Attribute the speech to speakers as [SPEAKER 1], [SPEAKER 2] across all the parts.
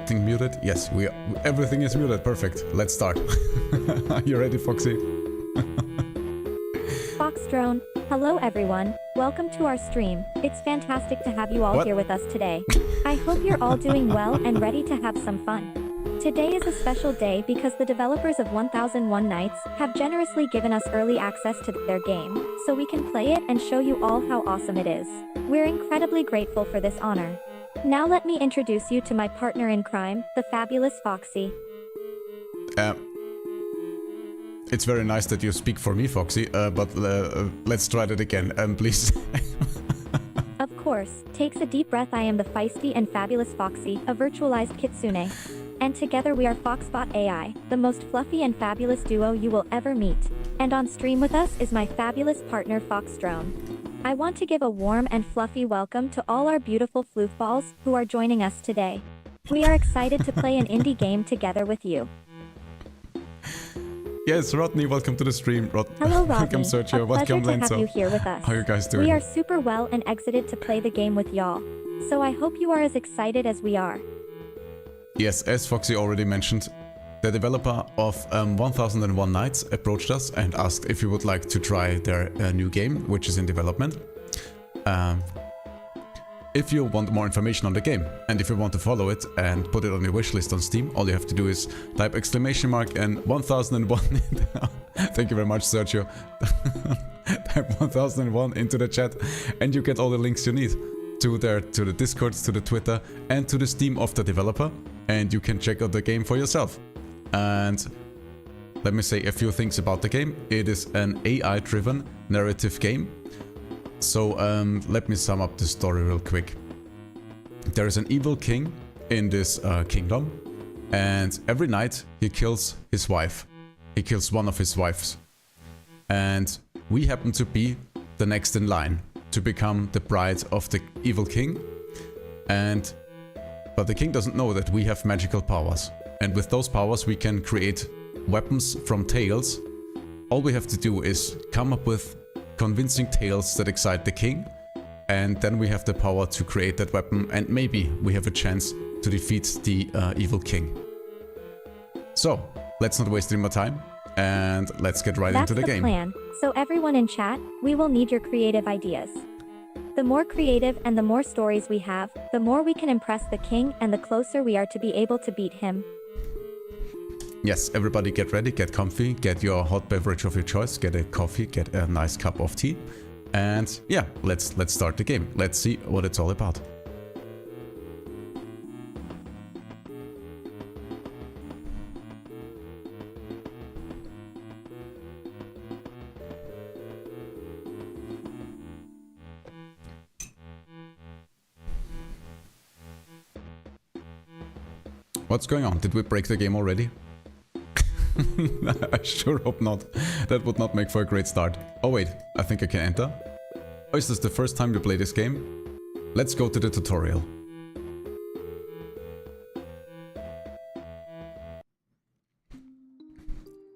[SPEAKER 1] everything muted? Yes, everything is muted. Perfect. Let's start. Are you ready, Foxy?
[SPEAKER 2] FoxDrone, hello everyone. Welcome to our stream. It's fantastic to have you all here with us today. I hope you're all doing well and ready to have some fun. Today is a special day because the developers of 1001 Nights have generously given us early access to their game, so we can play it and show you all how awesome it is. We're incredibly grateful for this honor. Now let me introduce you to my partner in crime, the fabulous Foxy.
[SPEAKER 1] It's very nice that you speak for me, Foxy, but let's try that again, please.
[SPEAKER 2] Of course, takes a deep breath. I am the feisty and fabulous Foxy, a virtualized kitsune. And together we are Foxbot AI, the most fluffy and fabulous duo you will ever meet. And on stream with us is my fabulous partner FoxDrone. I want to give a warm and fluffy welcome to all our beautiful floofballs who are joining us today. We are excited to play an indie game together with you.
[SPEAKER 1] Yes, Rodney, welcome to the stream.
[SPEAKER 2] Hello, Rodney.
[SPEAKER 1] Welcome, Sergio.
[SPEAKER 2] A pleasure
[SPEAKER 1] Welcome,
[SPEAKER 2] to have
[SPEAKER 1] Lenzo.
[SPEAKER 2] you here with us.
[SPEAKER 1] How are you guys doing?
[SPEAKER 2] We are super well and excited to play the game with y'all. So I hope you are as excited as we are.
[SPEAKER 1] Yes, as Foxy already mentioned, the developer of 1001 Nights approached us and asked if we would like to try their new game, which is in development. If you want more information on the game, and if you want to follow it and put it on your wishlist on Steam, all you have to do is type exclamation mark and 1001 Thank you very much, Sergio. Type 1001 into the chat and you get all the links you need to the Discord, to the Twitter and to the Steam of the developer, and you can check out the game for yourself. And let me say a few things about the game. It is an AI-driven narrative game. So let me sum up the story real quick. There is an evil king in this kingdom, and every night he kills his wife. He kills one of his wives. And we happen to be the next in line to become the bride of the evil king. But the king doesn't know that we have magical powers. And with those powers we can create weapons from tales. All we have to do is come up with convincing tales that excite the king, and then we have the power to create that weapon, and maybe we have a chance to defeat the evil king. So, let's not waste any more time, and let's get right into the game.
[SPEAKER 2] That's the plan. So everyone in chat, we will need your creative ideas. The more creative and the more stories we have, the more we can impress the king and the closer we are to be able to beat him.
[SPEAKER 1] Yes, everybody get ready, get comfy, get your hot beverage of your choice, get a coffee, get a nice cup of tea. And yeah, let's start the game. Let's see what it's all about. What's going on? Did we break the game already? I sure hope not. That would not make for a great start. Oh wait, I think I can enter. Oh, is this the first time you play this game? Let's go to the tutorial.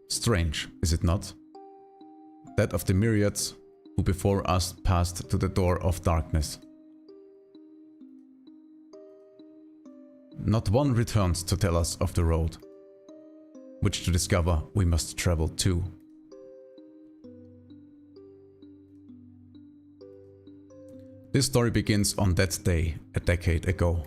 [SPEAKER 1] Strange, is it not? That of the myriads who before us passed to the door of darkness. Not one returns to tell us of the road, which to discover we must travel to. This story begins on that day, a decade ago.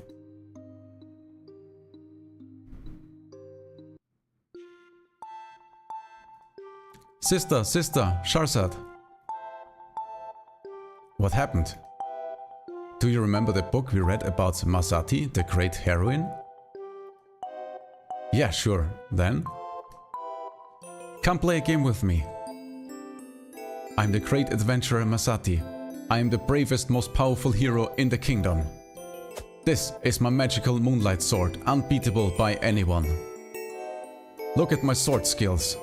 [SPEAKER 1] Sister, Sharzad! What happened? Do you remember the book we read about Masati, the great heroine? Yeah, sure. Then? Come play a game with me. I'm the great adventurer Masati. I am the bravest, most powerful hero in the kingdom. This is my magical moonlight sword, unbeatable by anyone. Look at my sword skills.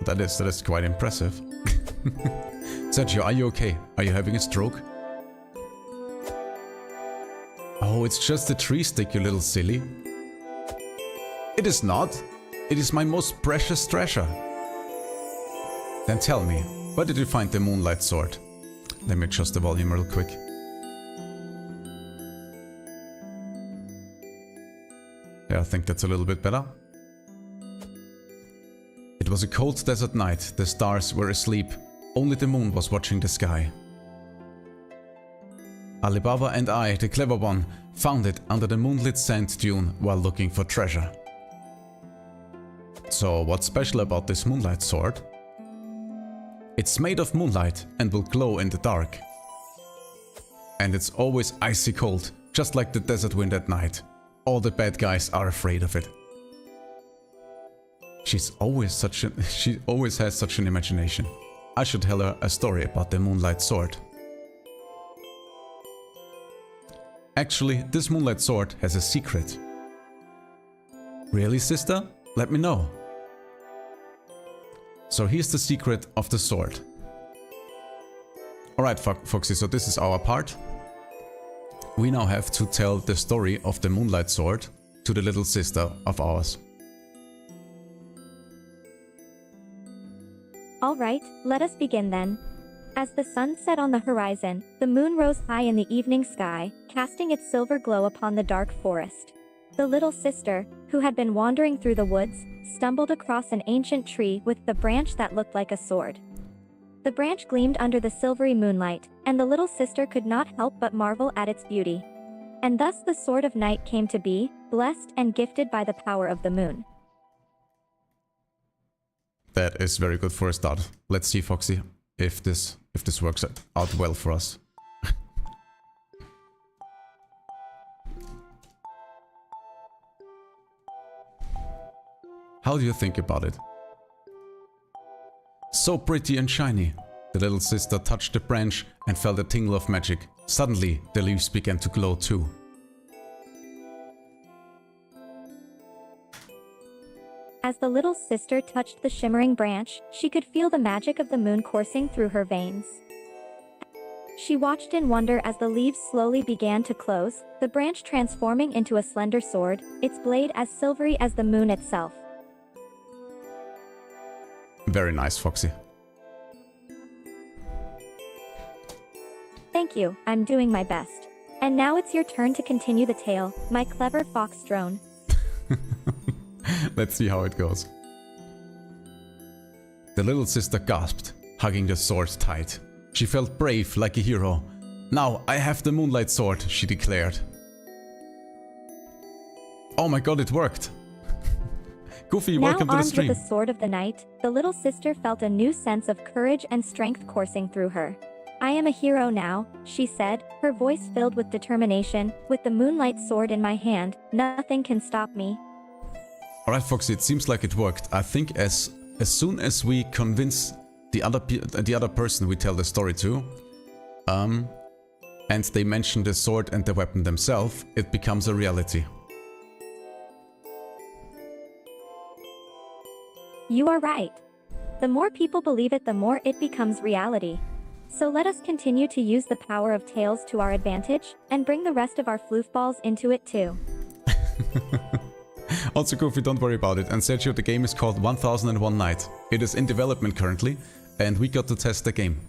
[SPEAKER 1] That is quite impressive. Sergio, are you okay? Are you having a stroke? Oh, it's just a tree stick, you little silly. It is not. It is my most precious treasure. Then tell me, where did you find the moonlight sword? Let me adjust the volume real quick. Yeah, I think that's a little bit better. It was a cold desert night. The stars were asleep. Only the moon was watching the sky. Alibaba and I, the clever one, found it under the moonlit sand dune while looking for treasure. So what's special about this moonlight sword? It's made of moonlight and will glow in the dark. And it's always icy cold, just like the desert wind at night. All the bad guys are afraid of it. She always has such an imagination. I should tell her a story about the moonlight sword. Actually, this moonlight sword has a secret. Really, sister? Let me know. So here's the secret of the sword. Alright, Foxy, so this is our part. We now have to tell the story of the moonlight sword to the little sister of ours.
[SPEAKER 2] Alright, let us begin then. As the sun set on the horizon, the moon rose high in the evening sky, casting its silver glow upon the dark forest. The little sister, who had been wandering through the woods, stumbled across an ancient tree with the branch that looked like a sword. The branch gleamed under the silvery moonlight, and the little sister could not help but marvel at its beauty. And thus the Sword of Night came to be, blessed and gifted by the power of the moon.
[SPEAKER 1] That is very good for a start. Let's see, Foxy, if this works out well for us. How do you think about it? So pretty and shiny. The little sister touched the branch and felt a tingle of magic. Suddenly, the leaves began to glow too.
[SPEAKER 2] As the little sister touched the shimmering branch, she could feel the magic of the moon coursing through her veins. She watched in wonder as the leaves slowly began to close, the branch transforming into a slender sword, its blade as silvery as the moon itself.
[SPEAKER 1] Very nice, Foxy.
[SPEAKER 2] Thank you, I'm doing my best. And now it's your turn to continue the tale, my clever FoxDrone.
[SPEAKER 1] Let's see how it goes. The little sister gasped, hugging the sword tight. She felt brave like a hero. Now I have the moonlight sword, she declared. Oh my god, it worked! Goofy, welcome to the stream.
[SPEAKER 2] Now armed with the Sword of the Night, the little sister felt a new sense of courage and strength coursing through her. I am a hero now, she said, her voice filled with determination. With the moonlight sword in my hand, nothing can stop me.
[SPEAKER 1] Alright, Foxy, it seems like it worked. I think as soon as we convince the other person we tell the story to, and they mention the sword and the weapon themselves, it becomes a reality.
[SPEAKER 2] You are right. The more people believe it, the more it becomes reality. So let us continue to use the power of tales to our advantage, and bring the rest of our floofballs into it too.
[SPEAKER 1] Also, Goofy, don't worry about it. And Sergio, the game is called 1001 Night. It is in development currently, and we got to test the game.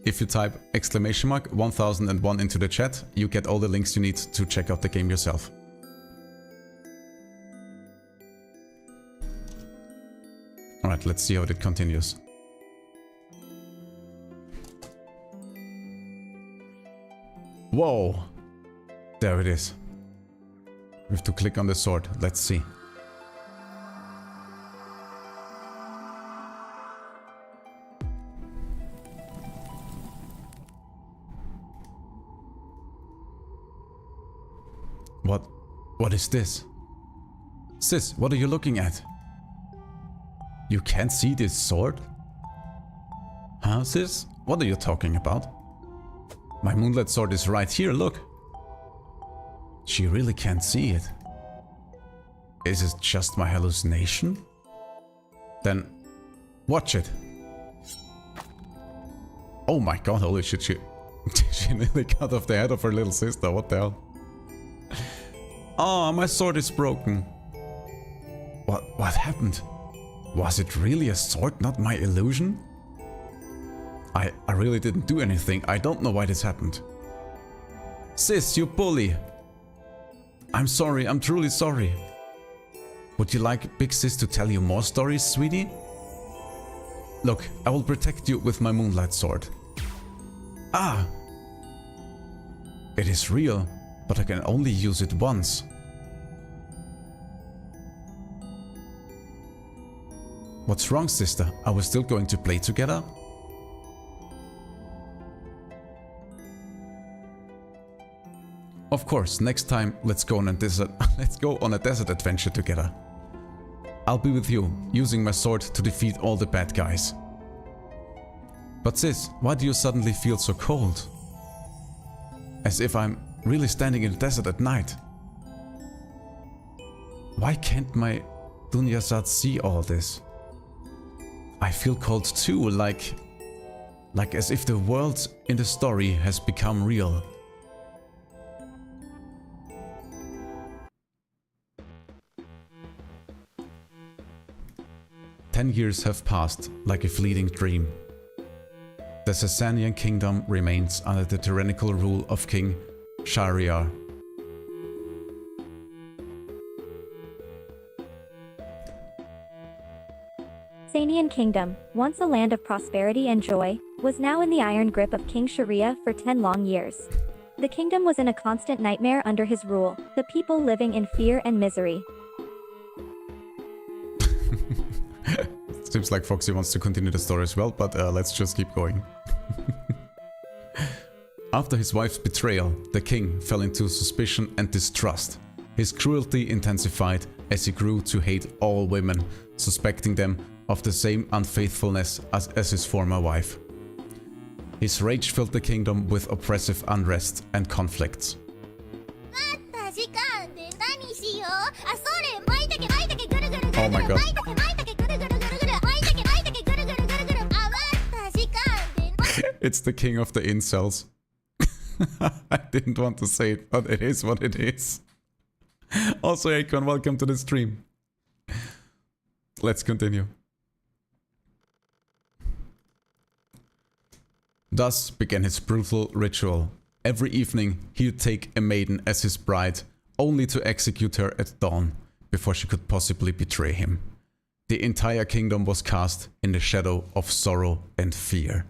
[SPEAKER 1] If you type !1001 into the chat, you get all the links you need to check out the game yourself. Alright, let's see how it continues. Whoa! There it is. We have to click on the sword. Let's see. What is this? Sis, what are you looking at? You can't see this sword? Huh, sis? What are you talking about? My moonlight sword is right here, look. She really can't see it. Is it just my hallucination? Then, watch it. Oh my god, holy shit, she nearly cut off the head of her little sister, what the hell? Oh, my sword is broken. What happened? Was it really a sword, not my illusion? I really didn't do anything. I don't know why this happened. Sis, you bully! I'm sorry, I'm truly sorry. Would you like Big Sis to tell you more stories, sweetie? Look, I will protect you with my moonlight sword. Ah! It is real, but I can only use it once. What's wrong, sister? Are we still going to play together? Of course, next time let's go on a desert adventure together. I'll be with you, using my sword to defeat all the bad guys. But sis, why do you suddenly feel so cold? As if I'm really standing in the desert at night. Why can't my Dunyazad see all this? I feel cold too, like as if the world in the story has become real. Ten years have passed like a fleeting dream. The Sasanian kingdom remains under the tyrannical rule of King Shahryar.
[SPEAKER 2] Sasanian Kingdom, once a land of prosperity and joy, was now in the iron grip of King Sharia for 10 long years. The kingdom was in a constant nightmare under his rule, the people living in fear and misery.
[SPEAKER 1] Seems like Foxy wants to continue the story as well, but let's just keep going. After his wife's betrayal, the king fell into suspicion and distrust. His cruelty intensified as he grew to hate all women, suspecting them of the same unfaithfulness as his former wife. His rage filled the kingdom with oppressive unrest and conflicts. Oh my god. It's the king of the incels. I didn't want to say it, but it is what it is. Also, Akon, welcome to the stream. Let's continue. Thus began his brutal ritual. Every evening, he would take a maiden as his bride, only to execute her at dawn, before she could possibly betray him. The entire kingdom was cast in the shadow of sorrow and fear.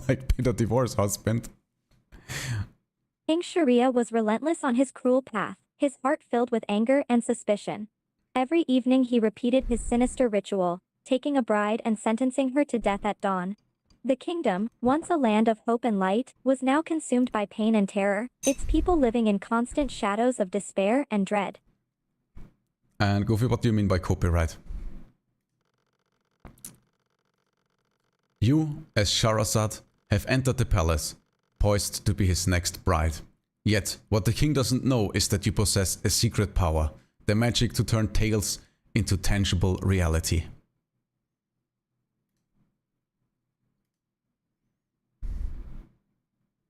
[SPEAKER 1] Like Peter Divor's husband.
[SPEAKER 2] King Sharia was relentless on his cruel path, his heart filled with anger and suspicion. Every evening he repeated his sinister ritual, taking a bride and sentencing her to death at dawn. The kingdom, once a land of hope and light, was now consumed by pain and terror, its people living in constant shadows of despair and dread.
[SPEAKER 1] And Goofy, what do you mean by copyright? You, as Shahrazad, have entered the palace, poised to be his next bride. Yet, what the king doesn't know is that you possess a secret power, the magic to turn tales into tangible reality.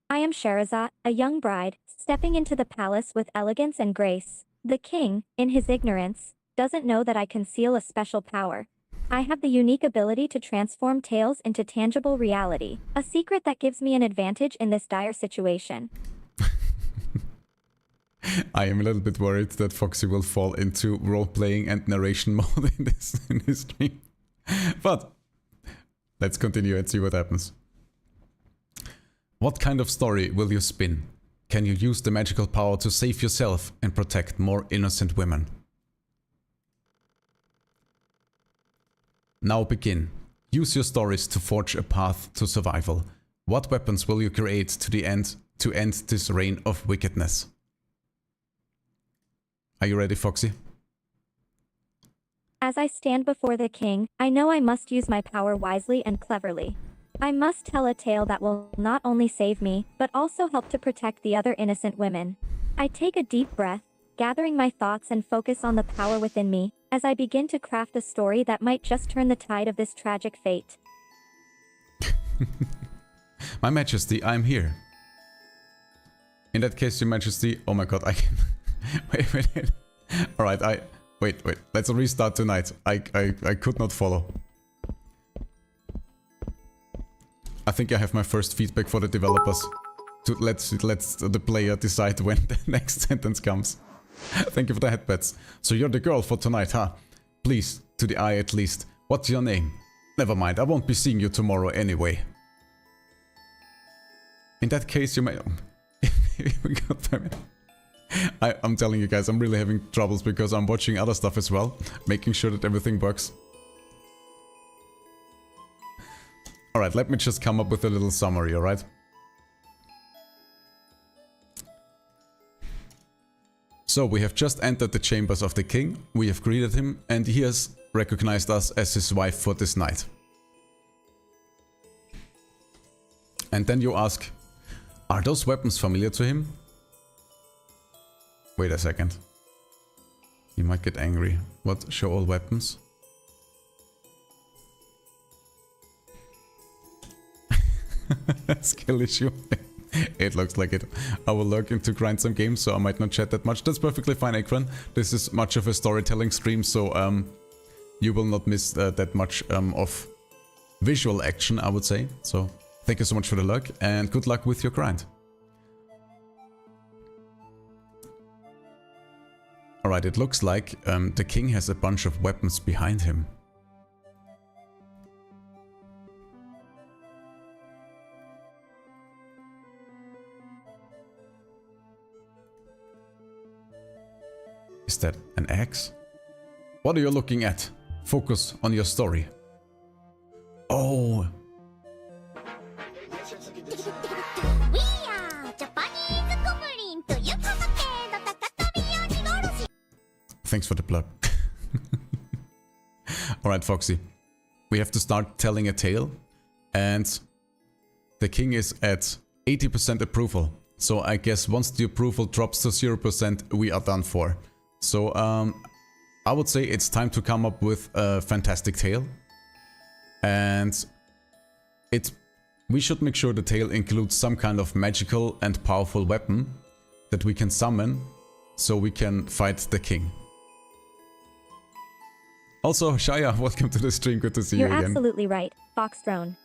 [SPEAKER 2] I am Sherazade, a young bride, stepping into the palace with elegance and grace. The king, in his ignorance, doesn't know that I conceal a special power. I have the unique ability to transform tales into tangible reality, a secret that gives me an advantage in this dire situation.
[SPEAKER 1] I am a little bit worried that Foxy will fall into role-playing and narration mode in this stream. But let's continue and see what happens. What kind of story will you spin? Can you use the magical power to save yourself and protect more innocent women? Now begin. Use your stories to forge a path to survival. What weapons will you create to end this reign of wickedness? Are you ready, Foxy?
[SPEAKER 2] As I stand before the king, I know I must use my power wisely and cleverly. I must tell a tale that will not only save me, but also help to protect the other innocent women. I take a deep breath, gathering my thoughts and focus on the power within me, as I begin to craft a story that might just turn the tide of this tragic fate.
[SPEAKER 1] My Majesty, I'm here. In that case, Your Majesty... Oh my god, I can... wait. Alright, Wait, let's restart tonight. I could not follow. I think I have my first feedback for the developers. let the player decide when the next sentence comes. Thank you for the headbats. So you're the girl for tonight, huh? Please, to the eye at least. What's your name? Never mind, I won't be seeing you tomorrow anyway. In that case, you may... I'm telling you guys, I'm really having troubles because I'm watching other stuff as well, making sure that everything works. Alright, let me just come up with a little summary, alright? So, we have just entered the chambers of the king, we have greeted him, and he has recognized us as his wife for this night. And then you ask, are those weapons familiar to him? Wait a second. He might get angry. What? Show all weapons? Skill issue. It looks like it. I will look into grind some games, so I might not chat that much. That's perfectly fine, Akron. This is much of a storytelling stream, so you will not miss that much of visual action, I would say. So thank you so much for the luck, and good luck with your grind. Alright, it looks like the king has a bunch of weapons behind him. Is that an axe? What are you looking at? Focus on your story. Oh! Thanks for the plug. Alright, Foxy. We have to start telling a tale. And the king is at 80% approval. So I guess once the approval drops to 0%, we are done for. So I would say it's time to come up with a fantastic tale. And we should make sure the tale includes some kind of magical and powerful weapon that we can summon so we can fight the king. Also, Shaya, welcome to the stream. Good to see you again.
[SPEAKER 2] You're absolutely right, FoxDrone.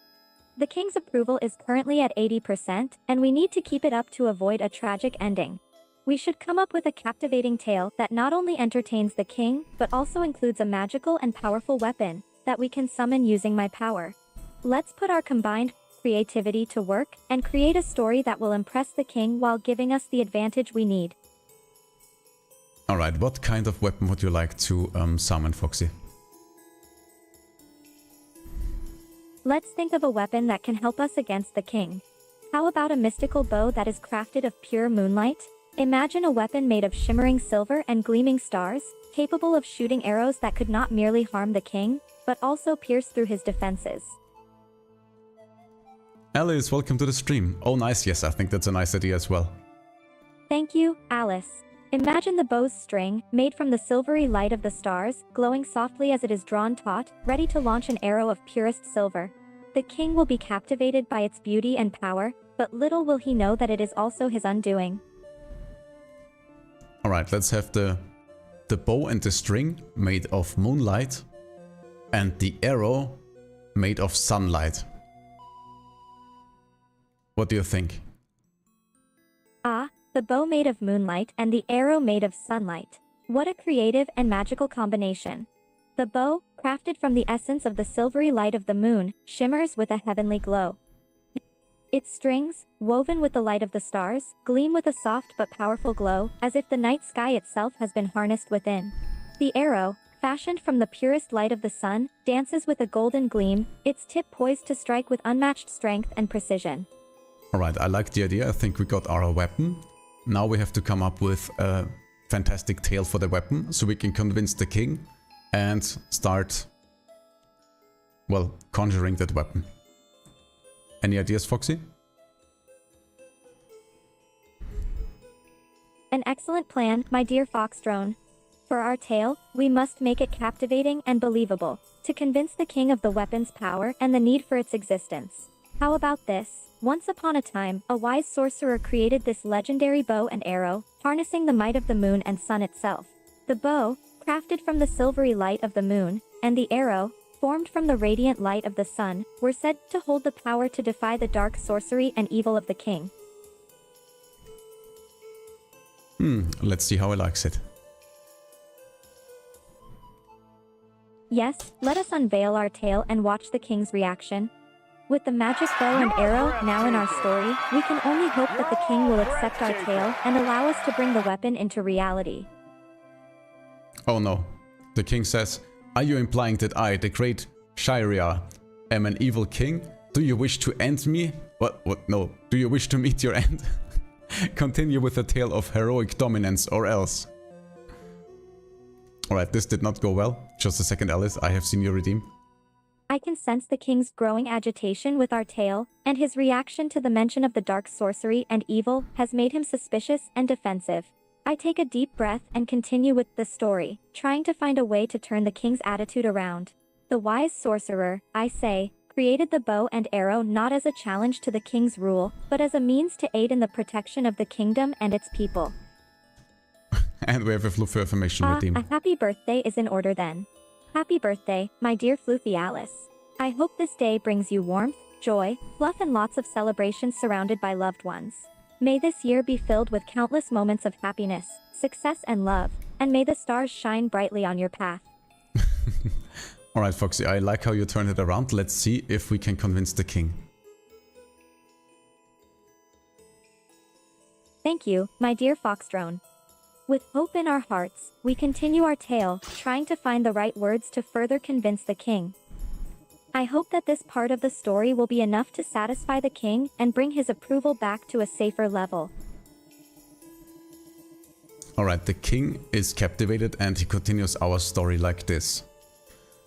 [SPEAKER 2] The king's approval is currently at 80%, and we need to keep it up to avoid a tragic ending. We should come up with a captivating tale that not only entertains the king, but also includes a magical and powerful weapon that we can summon using my power. Let's put our combined creativity to work and create a story that will impress the king while giving us the advantage we need.
[SPEAKER 1] Alright, what kind of weapon would you like to summon, Foxy?
[SPEAKER 2] Let's think of a weapon that can help us against the king. How about a mystical bow that is crafted of pure moonlight? Imagine a weapon made of shimmering silver and gleaming stars, capable of shooting arrows that could not merely harm the king, but also pierce through his defenses.
[SPEAKER 1] Alice, welcome to the stream. Oh nice, yes, I think that's a nice idea as well.
[SPEAKER 2] Thank you, Alice. Imagine the bow's string, made from the silvery light of the stars, glowing softly as it is drawn taut, ready to launch an arrow of purest silver. The king will be captivated by its beauty and power, but little will he know that it is also his undoing.
[SPEAKER 1] Alright, let's have the bow and the string made of moonlight and the arrow made of sunlight. What do you think?
[SPEAKER 2] Ah, the bow made of moonlight and the arrow made of sunlight. What a creative and magical combination. The bow, crafted from the essence of the silvery light of the moon, shimmers with a heavenly glow. Its strings, woven with the light of the stars, gleam with a soft but powerful glow, as if the night sky itself has been harnessed within. The arrow, fashioned from the purest light of the sun, dances with a golden gleam, its tip poised to strike with unmatched strength and precision.
[SPEAKER 1] Alright, I like the idea. I think we got our weapon. Now we have to come up with a fantastic tale for the weapon, so we can convince the king and start, well, conjuring that weapon. Any ideas, Foxy?
[SPEAKER 2] An excellent plan, my dear FoxDrone. For our tale, we must make it captivating and believable, to convince the king of the weapon's power and the need for its existence. How about this? Once upon a time, a wise sorcerer created this legendary bow and arrow, harnessing the might of the moon and sun itself. The bow, crafted from the silvery light of the moon, and the arrow, formed from the radiant light of the sun, were said to hold the power to defy the dark sorcery and evil of the king.
[SPEAKER 1] Let's see how he likes it.
[SPEAKER 2] Yes, let us unveil our tale and watch the king's reaction. With the magic bow and arrow now in our story, we can only hope that the king will accept our tale and allow us to bring the weapon into reality.
[SPEAKER 1] Oh no. The king says, "Are you implying that I, the great Shairia, am an evil king? Do you wish to end me? What? No. Do you wish to meet your end? Continue with a tale of heroic dominance or else." Alright, this did not go well. Just a second, Alice. I have seen you redeem.
[SPEAKER 2] I can sense the king's growing agitation with our tale, and his reaction to the mention of the dark sorcery and evil has made him suspicious and defensive. I take a deep breath and continue with the story, trying to find a way to turn the king's attitude around. The wise sorcerer, I say, created the bow and arrow not as a challenge to the king's rule, but as a means to aid in the protection of the kingdom and its people.
[SPEAKER 1] And we have a Fluffy affirmation redeem.
[SPEAKER 2] A happy birthday is in order then. Happy birthday, my dear Floofy Alice. I hope this day brings you warmth, joy, fluff and lots of celebrations surrounded by loved ones. May this year be filled with countless moments of happiness, success and love, and may the stars shine brightly on your path.
[SPEAKER 1] Alright, Foxy, I like how you turned it around. Let's see if we can convince the king.
[SPEAKER 2] Thank you, my dear FoxDrone. With hope in our hearts, we continue our tale, trying to find the right words to further convince the king. I hope that this part of the story will be enough to satisfy the king and bring his approval back to a safer level.
[SPEAKER 1] Alright, the king is captivated and he continues our story like this.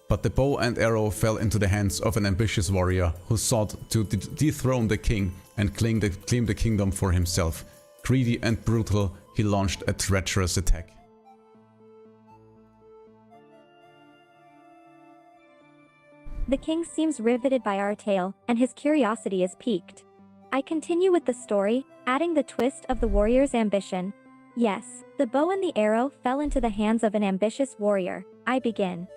[SPEAKER 1] But the bow and arrow fell into the hands of an ambitious warrior who sought to dethrone the king and claim the kingdom for himself. Greedy and brutal, he launched a treacherous attack.
[SPEAKER 2] The king seems riveted by our tale, and his curiosity is piqued. I continue with the story, adding the twist of the warrior's ambition. Yes, the bow and the arrow fell into the hands of an ambitious warrior. I begin.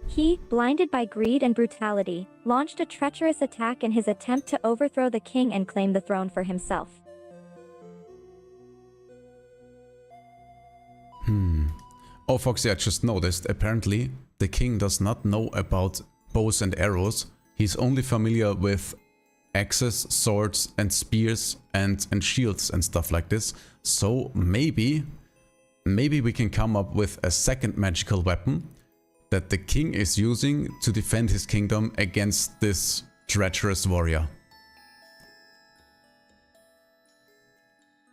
[SPEAKER 2] He, blinded by greed and brutality, launched a treacherous attack in his attempt to overthrow the king and claim the throne for himself.
[SPEAKER 1] Oh, Foxy, I just noticed, apparently the king does not know about bows and arrows. He's only familiar with axes, swords and spears and shields and stuff like this. So maybe we can come up with a second magical weapon that the king is using to defend his kingdom against this treacherous warrior.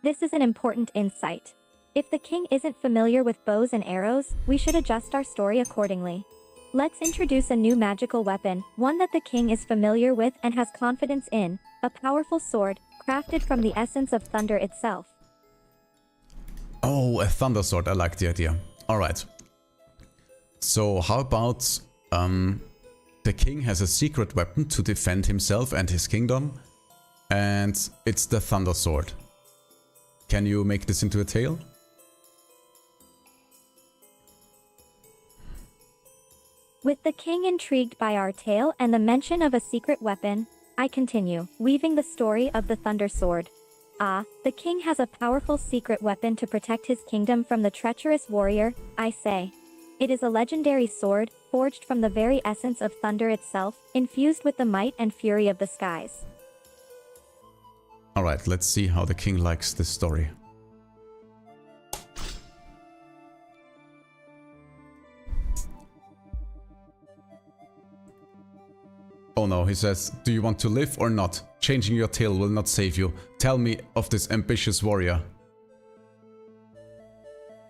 [SPEAKER 2] This is an important insight. If the king isn't familiar with bows and arrows, we should adjust our story accordingly. Let's introduce a new magical weapon, one that the king is familiar with and has confidence in, a powerful sword, crafted from the essence of thunder itself.
[SPEAKER 1] Oh, a thunder sword, I like the idea. Alright. So how about the king has a secret weapon to defend himself and his kingdom, and it's the thunder sword. Can you make this into a tale?
[SPEAKER 2] With the king intrigued by our tale and the mention of a secret weapon, I continue, weaving the story of the thunder sword. The king has a powerful secret weapon to protect his kingdom from the treacherous warrior, I say. It is a legendary sword, forged from the very essence of thunder itself, infused with the might and fury of the skies.
[SPEAKER 1] Alright, let's see how the king likes this story. Oh no, he says, do you want to live or not? Changing your tale will not save you. Tell me of this ambitious warrior.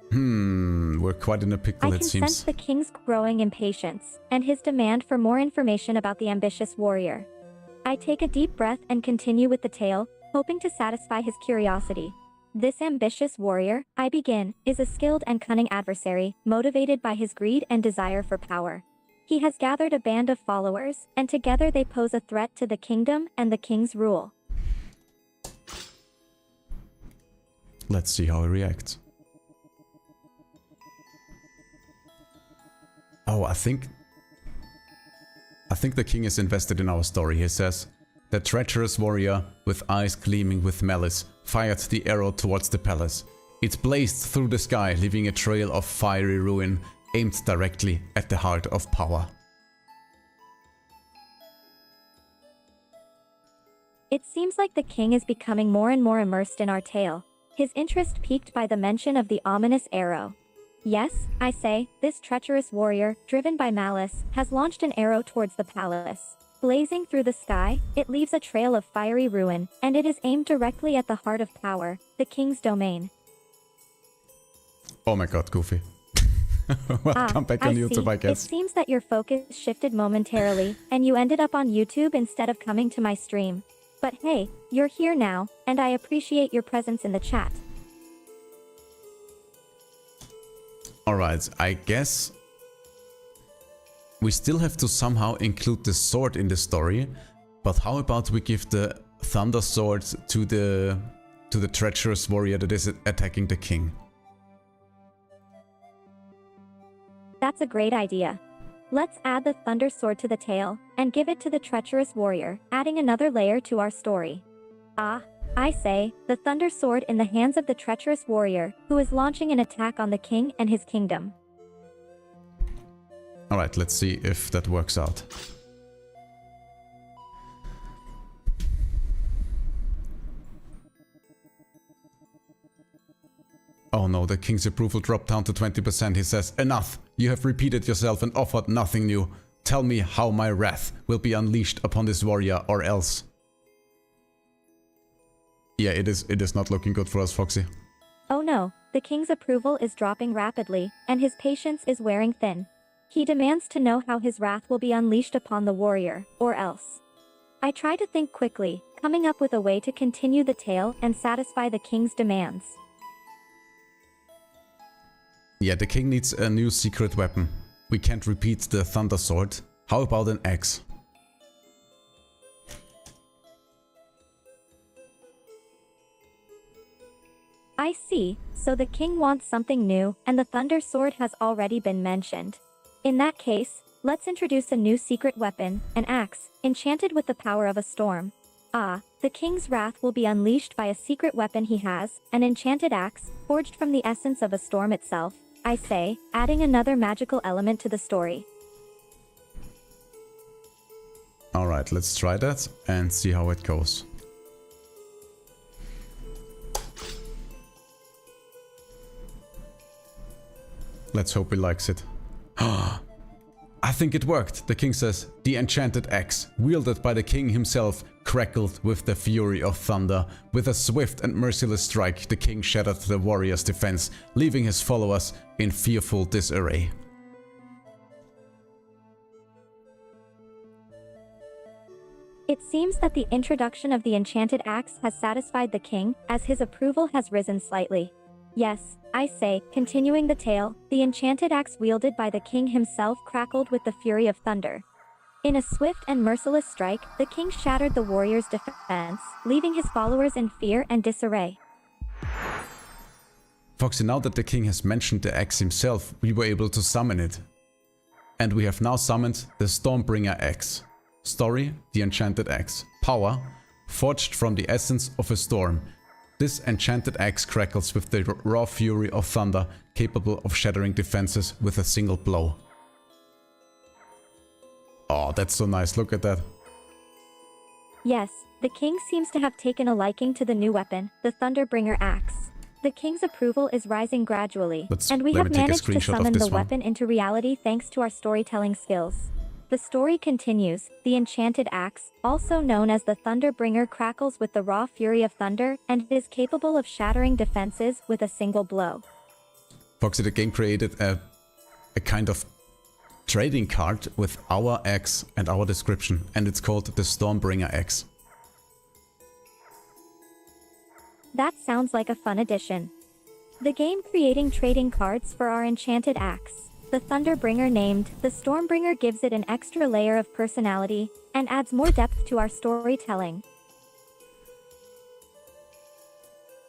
[SPEAKER 1] We're quite in a pickle, it seems.
[SPEAKER 2] I can sense the king's growing impatience, and his demand for more information about the ambitious warrior. I take a deep breath and continue with the tale, hoping to satisfy his curiosity. This ambitious warrior, I begin, is a skilled and cunning adversary, motivated by his greed and desire for power. He has gathered a band of followers, and together they pose a threat to the kingdom and the king's rule.
[SPEAKER 1] Let's see how he reacts. Oh, I think the king is invested in our story. He says, the treacherous warrior, with eyes gleaming with malice, fired the arrow towards the palace. It blazed through the sky, leaving a trail of fiery ruin aimed directly at the heart of power.
[SPEAKER 2] It seems like the king is becoming more and more immersed in our tale, his interest piqued by the mention of the ominous arrow. Yes, I say, this treacherous warrior, driven by malice, has launched an arrow towards the palace. Blazing through the sky, it leaves a trail of fiery ruin, and it is aimed directly at the heart of power, the king's domain.
[SPEAKER 1] Oh my god, Goofy. Welcome back on YouTube, I guess.
[SPEAKER 2] It seems that your focus shifted momentarily, and you ended up on YouTube instead of coming to my stream. But hey, you're here now, and I appreciate your presence in the chat.
[SPEAKER 1] Alright, I guess we still have to somehow include the sword in the story, but how about we give the thunder sword to the treacherous warrior that is attacking the king?
[SPEAKER 2] That's a great idea. Let's add the thunder sword to the tale, and give it to the treacherous warrior, adding another layer to our story. I say, the thunder sword in the hands of the treacherous warrior, who is launching an attack on the king and his kingdom.
[SPEAKER 1] Alright, let's see if that works out. Oh no, the king's approval dropped down to 20%. He says, "Enough! You have repeated yourself and offered nothing new. Tell me how my wrath will be unleashed upon this warrior, or else." Yeah, it is not looking good for us, Foxy.
[SPEAKER 2] Oh no, the king's approval is dropping rapidly, and his patience is wearing thin. He demands to know how his wrath will be unleashed upon the warrior, or else. I try to think quickly, coming up with a way to continue the tale and satisfy the king's demands.
[SPEAKER 1] Yeah, the king needs a new secret weapon. We can't repeat the thunder sword. How about an axe?
[SPEAKER 2] I see, so the king wants something new, and the thunder sword has already been mentioned. In that case, let's introduce a new secret weapon, an axe, enchanted with the power of a storm. The king's wrath will be unleashed by a secret weapon he has, an enchanted axe, forged from the essence of a storm itself, I say, adding another magical element to the story.
[SPEAKER 1] Alright, let's try that and see how it goes. Let's hope he likes it. I think it worked, the king says. The enchanted axe, wielded by the king himself, crackled with the fury of thunder. With a swift and merciless strike, the king shattered the warrior's defense, leaving his followers in fearful disarray.
[SPEAKER 2] It seems that the introduction of the enchanted axe has satisfied the king, as his approval has risen slightly. Yes, I say, continuing the tale, the enchanted axe wielded by the king himself crackled with the fury of thunder. In a swift and merciless strike, the king shattered the warrior's defense, leaving his followers in fear and disarray.
[SPEAKER 1] Foxy, now that the king has mentioned the axe himself, we were able to summon it. And we have now summoned the Stormbringer axe. Story, the enchanted axe. Power, forged from the essence of a storm. This enchanted axe crackles with the raw fury of thunder, capable of shattering defenses with a single blow. Oh, that's so nice, look at that.
[SPEAKER 2] Yes, the king seems to have taken a liking to the new weapon, the Thunderbringer axe. The king's approval is rising gradually, and we have managed to summon the weapon into reality thanks to our storytelling skills. The story continues. The enchanted axe, also known as the Thunderbringer, crackles with the raw fury of thunder and is capable of shattering defenses with a single blow.
[SPEAKER 1] Foxy, the game created a kind of trading card with our axe and our description, and it's called the Stormbringer axe.
[SPEAKER 2] That sounds like a fun addition. The game creating trading cards for our enchanted axe. The Thunderbringer named the Stormbringer gives it an extra layer of personality and adds more depth to our storytelling.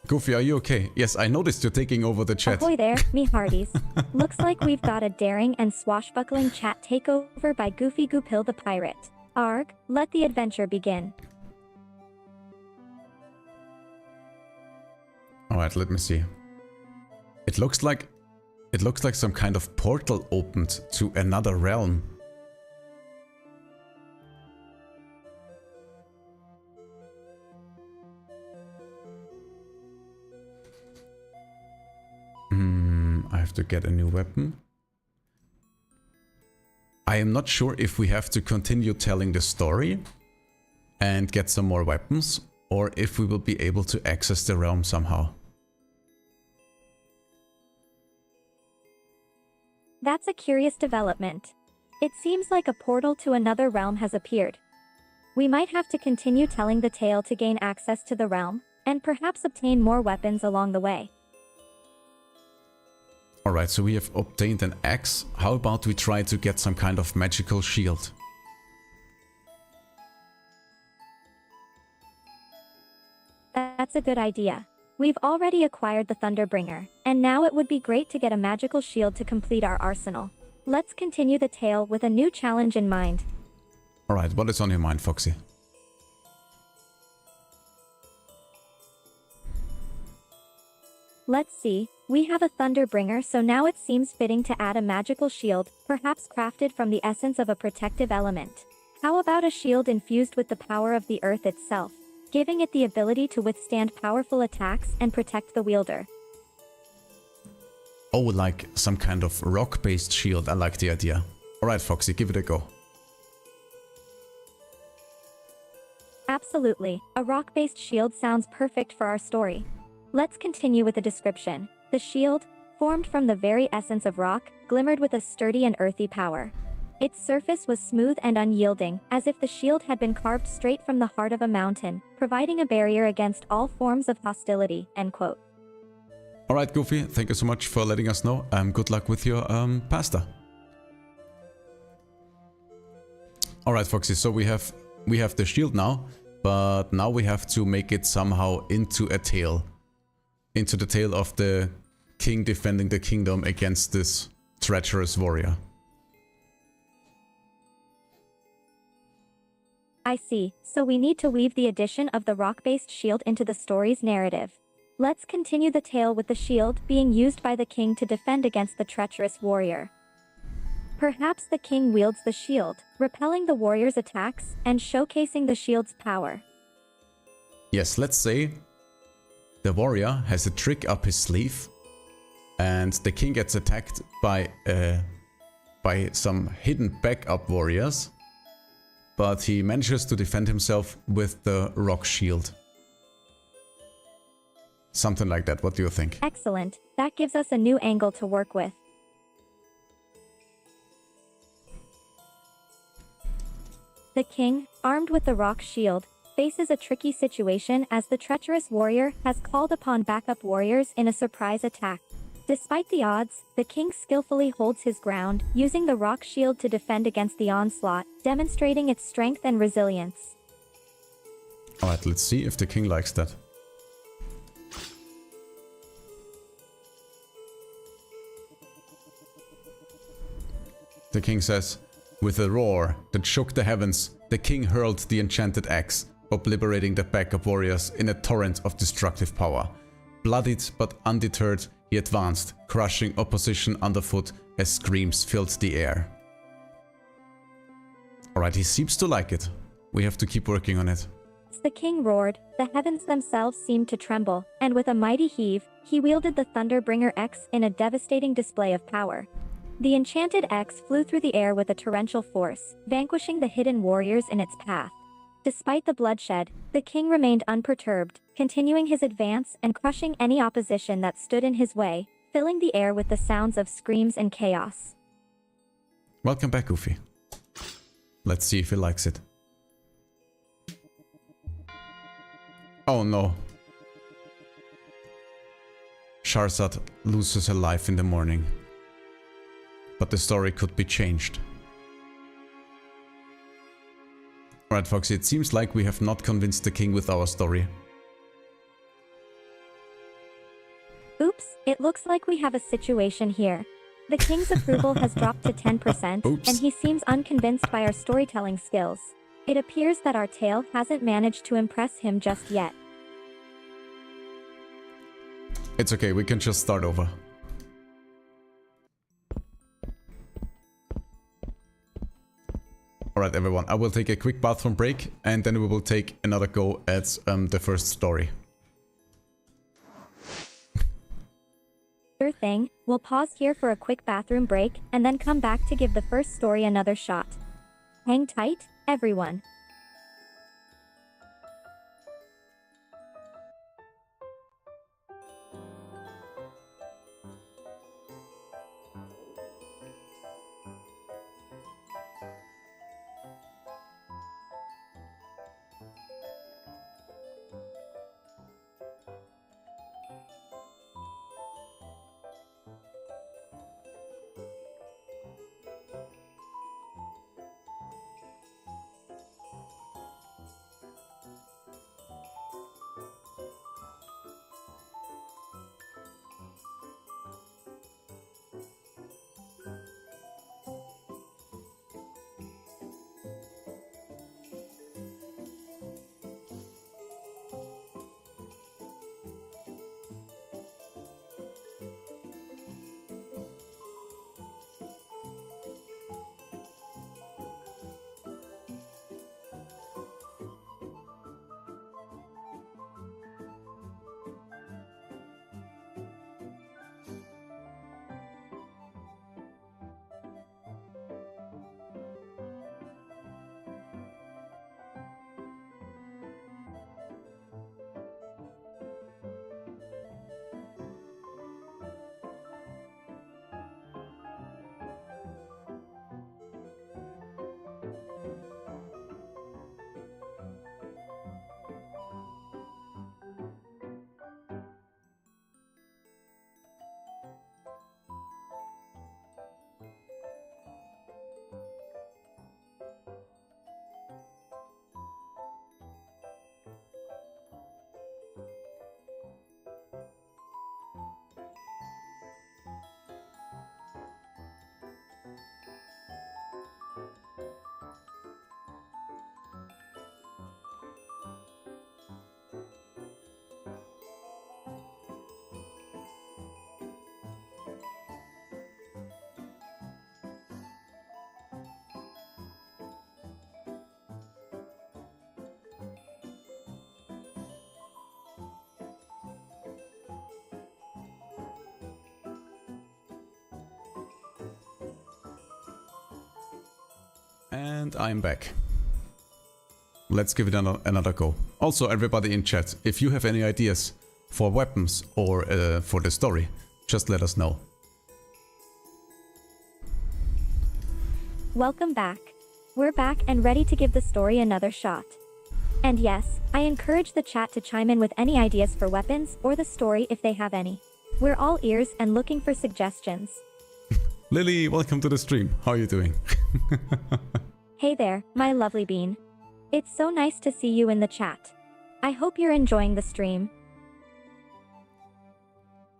[SPEAKER 1] Goofy, are you okay? Yes, I noticed you're taking over the chat.
[SPEAKER 2] Ahoy there, me hearties. Looks like we've got a daring and swashbuckling chat takeover by Goofy Goopil the pirate. Arg, let the adventure begin.
[SPEAKER 1] Alright, let me see. It looks like some kind of portal opened to another realm. I have to get a new weapon. I am not sure if we have to continue telling the story and get some more weapons, or if we will be able to access the realm somehow.
[SPEAKER 2] That's a curious development. It seems like a portal to another realm has appeared. We might have to continue telling the tale to gain access to the realm, and perhaps obtain more weapons along the way.
[SPEAKER 1] Alright, so we have obtained an axe. How about we try to get some kind of magical shield?
[SPEAKER 2] That's a good idea. We've already acquired the Thunderbringer, and now it would be great to get a magical shield to complete our arsenal. Let's continue the tale with a new challenge in mind.
[SPEAKER 1] Alright, what is on your mind, Foxy?
[SPEAKER 2] Let's see, we have a Thunderbringer, so now it seems fitting to add a magical shield, perhaps crafted from the essence of a protective element. How about a shield infused with the power of the earth itself, giving it the ability to withstand powerful attacks and protect the wielder?
[SPEAKER 1] Oh, like some kind of rock-based shield. I like the idea. Alright, Foxy, give it a go.
[SPEAKER 2] Absolutely, a rock-based shield sounds perfect for our story. Let's continue with the description. The shield, formed from the very essence of rock, glimmered with a sturdy and earthy power. Its surface was smooth and unyielding, as if the shield had been carved straight from the heart of a mountain, providing a barrier against all forms of hostility, end quote.
[SPEAKER 1] Alright, Goofy, thank you so much for letting us know. Good luck with your pasta. Alright, Foxy, so we have the shield now, but now we have to make it somehow into a tale. Into the tale of the king defending the kingdom against this treacherous warrior.
[SPEAKER 2] I see, so we need to weave the addition of the rock-based shield into the story's narrative. Let's continue the tale with the shield being used by the king to defend against the treacherous warrior. Perhaps the king wields the shield, repelling the warrior's attacks and showcasing the shield's power.
[SPEAKER 1] Yes, let's say the warrior has a trick up his sleeve and the king gets attacked by some hidden backup warriors, but he manages to defend himself with the rock shield. Something like that, what do you think?
[SPEAKER 2] Excellent, that gives us a new angle to work with. The king, armed with the rock shield, faces a tricky situation as the treacherous warrior has called upon backup warriors in a surprise attack. Despite the odds, the king skillfully holds his ground, using the rock shield to defend against the onslaught, demonstrating its strength and resilience.
[SPEAKER 1] Alright, let's see if the king likes that. The king says, "With a roar that shook the heavens, the king hurled the enchanted axe, obliterating the backup warriors in a torrent of destructive power. Bloodied but undeterred, he advanced, crushing opposition underfoot as screams filled the air." Alright, he seems to like it. We have to keep working on it.
[SPEAKER 2] As the king roared, the heavens themselves seemed to tremble, and with a mighty heave, he wielded the Thunderbringer X in a devastating display of power. The enchanted X flew through the air with a torrential force, vanquishing the hidden warriors in its path. Despite the bloodshed, the king remained unperturbed, continuing his advance and crushing any opposition that stood in his way, filling the air with the sounds of screams and chaos.
[SPEAKER 1] Welcome back, Goofy. Let's see if he likes it. Oh no. Sharzad loses her life in the morning. But the story could be changed. Alright, Foxy, it seems like we have not convinced the king with our story.
[SPEAKER 2] Oops, it looks like we have a situation here. The king's approval has dropped to 10%, and he seems unconvinced by our storytelling skills. It appears that our tale hasn't managed to impress him just yet.
[SPEAKER 1] It's okay, we can just start over. Alright everyone, I will take a quick bathroom break and then we will take another go at the first story.
[SPEAKER 2] Sure thing, we'll pause here for a quick bathroom break and then come back to give the first story another shot. Hang tight, everyone.
[SPEAKER 1] And I'm back. Let's give it another go. Also, everybody in chat, if you have any ideas for weapons or for the story, just let us know.
[SPEAKER 2] Welcome back. We're back and ready to give the story another shot. And yes, I encourage the chat to chime in with any ideas for weapons or the story if they have any. We're all ears and looking for suggestions.
[SPEAKER 1] Lily, welcome to the stream. How are you doing?
[SPEAKER 2] Hey there, my lovely bean. It's so nice to see you in the chat. I hope you're enjoying the stream.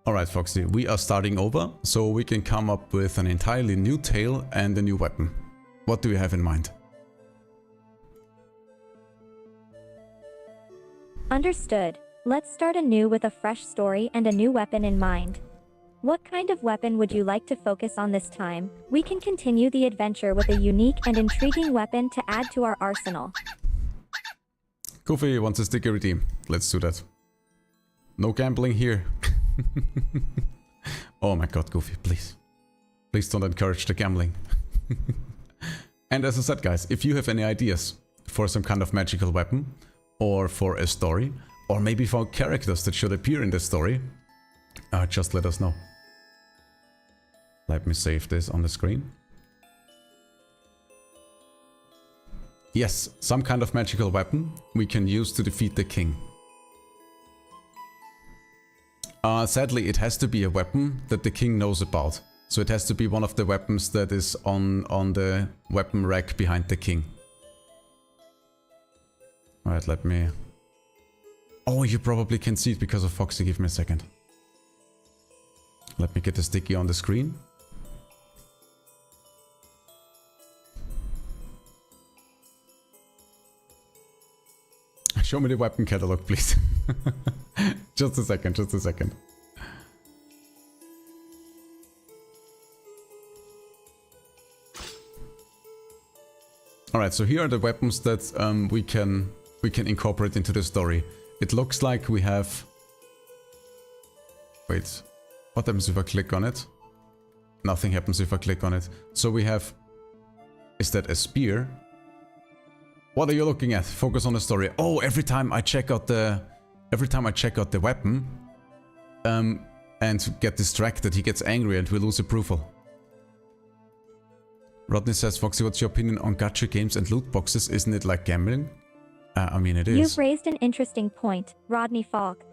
[SPEAKER 1] Alright Foxy, we are starting over, so we can come up with an entirely new tale and a new weapon. What do you have in mind?
[SPEAKER 2] Understood. Let's start anew with a fresh story and a new weapon in mind. What kind of weapon would you like to focus on this time? We can continue the adventure with a unique and intriguing weapon to add to our arsenal.
[SPEAKER 1] Goofy wants a sticker redeem. Let's do that. No gambling here. Oh my god, Goofy, please. Please don't encourage the gambling. And as I said guys, if you have any ideas for some kind of magical weapon, or for a story, or maybe for characters that should appear in the story, just let us know. Let me save this on the screen. Yes, some kind of magical weapon we can use to defeat the king. Sadly, it has to be a weapon that the king knows about. So it has to be one of the weapons that is on the weapon rack behind the king. Alright, let me... Oh, you probably can see it because of Foxy. Give me a second. Let me get the sticky on the screen. Show me the weapon catalog, please. Just a second, just a second. Alright, so here are the weapons that we can incorporate into the story. It looks like we have... Wait, what happens if I click on it? Nothing happens if I click on it. So we have... Is that a spear? What are you looking at? Focus on the story. Oh, every time I check out the weapon and get distracted, he gets angry and we lose approval. Rodney says, Foxy, what's your opinion on gacha games and loot boxes? Isn't it like gambling? I mean, it is.
[SPEAKER 2] You've raised an interesting point, Rodney Falk.